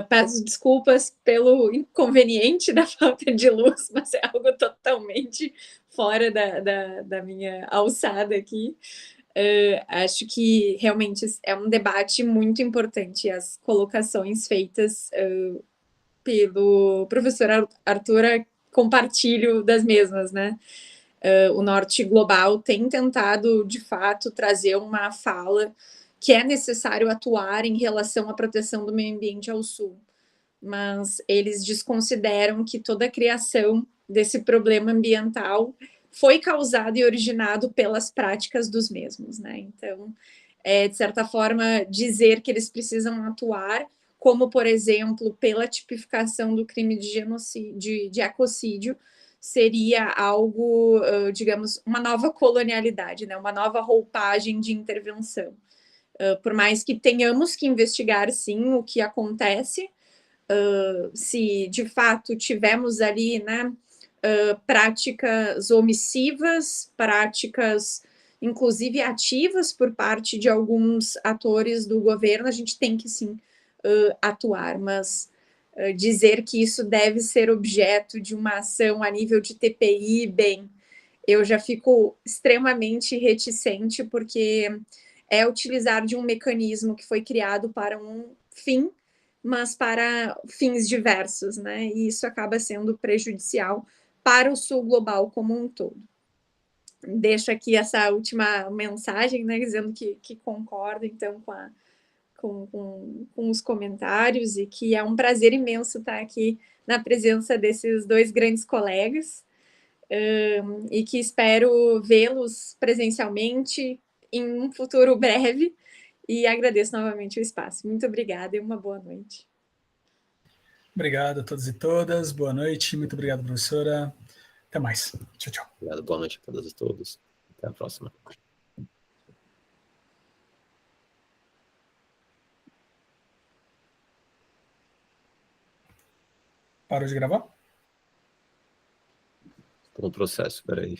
Peço desculpas pelo inconveniente da falta de luz, mas é algo totalmente fora da minha alçada aqui. Acho que realmente é um debate muito importante, as colocações feitas pelo professor Arthur, compartilho das mesmas, né? O Norte Global tem tentado, de fato, trazer uma fala que é necessário atuar em relação à proteção do meio ambiente ao Sul, mas eles desconsideram que toda a criação desse problema ambiental foi causado e originado pelas práticas dos mesmos, né? Então, de certa forma, dizer que eles precisam atuar, como, por exemplo, pela tipificação do crime de genocídio, de ecocídio, seria algo, digamos, uma nova colonialidade, né? Uma nova roupagem de intervenção. Por mais que tenhamos que investigar, sim, o que acontece, se de fato tivemos ali, né, práticas omissivas, práticas inclusive ativas por parte de alguns atores do governo, a gente tem que sim atuar, mas dizer que isso deve ser objeto de uma ação a nível de TPI, bem, eu já fico extremamente reticente, porque é utilizar de um mecanismo que foi criado para um fim, mas para fins diversos, né? E isso acaba sendo prejudicial para o Sul Global como um todo. Deixo aqui essa última mensagem, né, dizendo que concordo, então, com os comentários, e que é um prazer imenso estar aqui na presença desses dois grandes colegas, e que espero vê-los presencialmente em um futuro breve, e agradeço novamente o espaço. Muito obrigada e uma boa noite. Obrigado a todos e todas, boa noite, muito obrigado, professora. Até mais. Tchau, tchau. Obrigado, boa noite a todas e todos. Até a próxima. Parou de gravar? Estou no processo, peraí.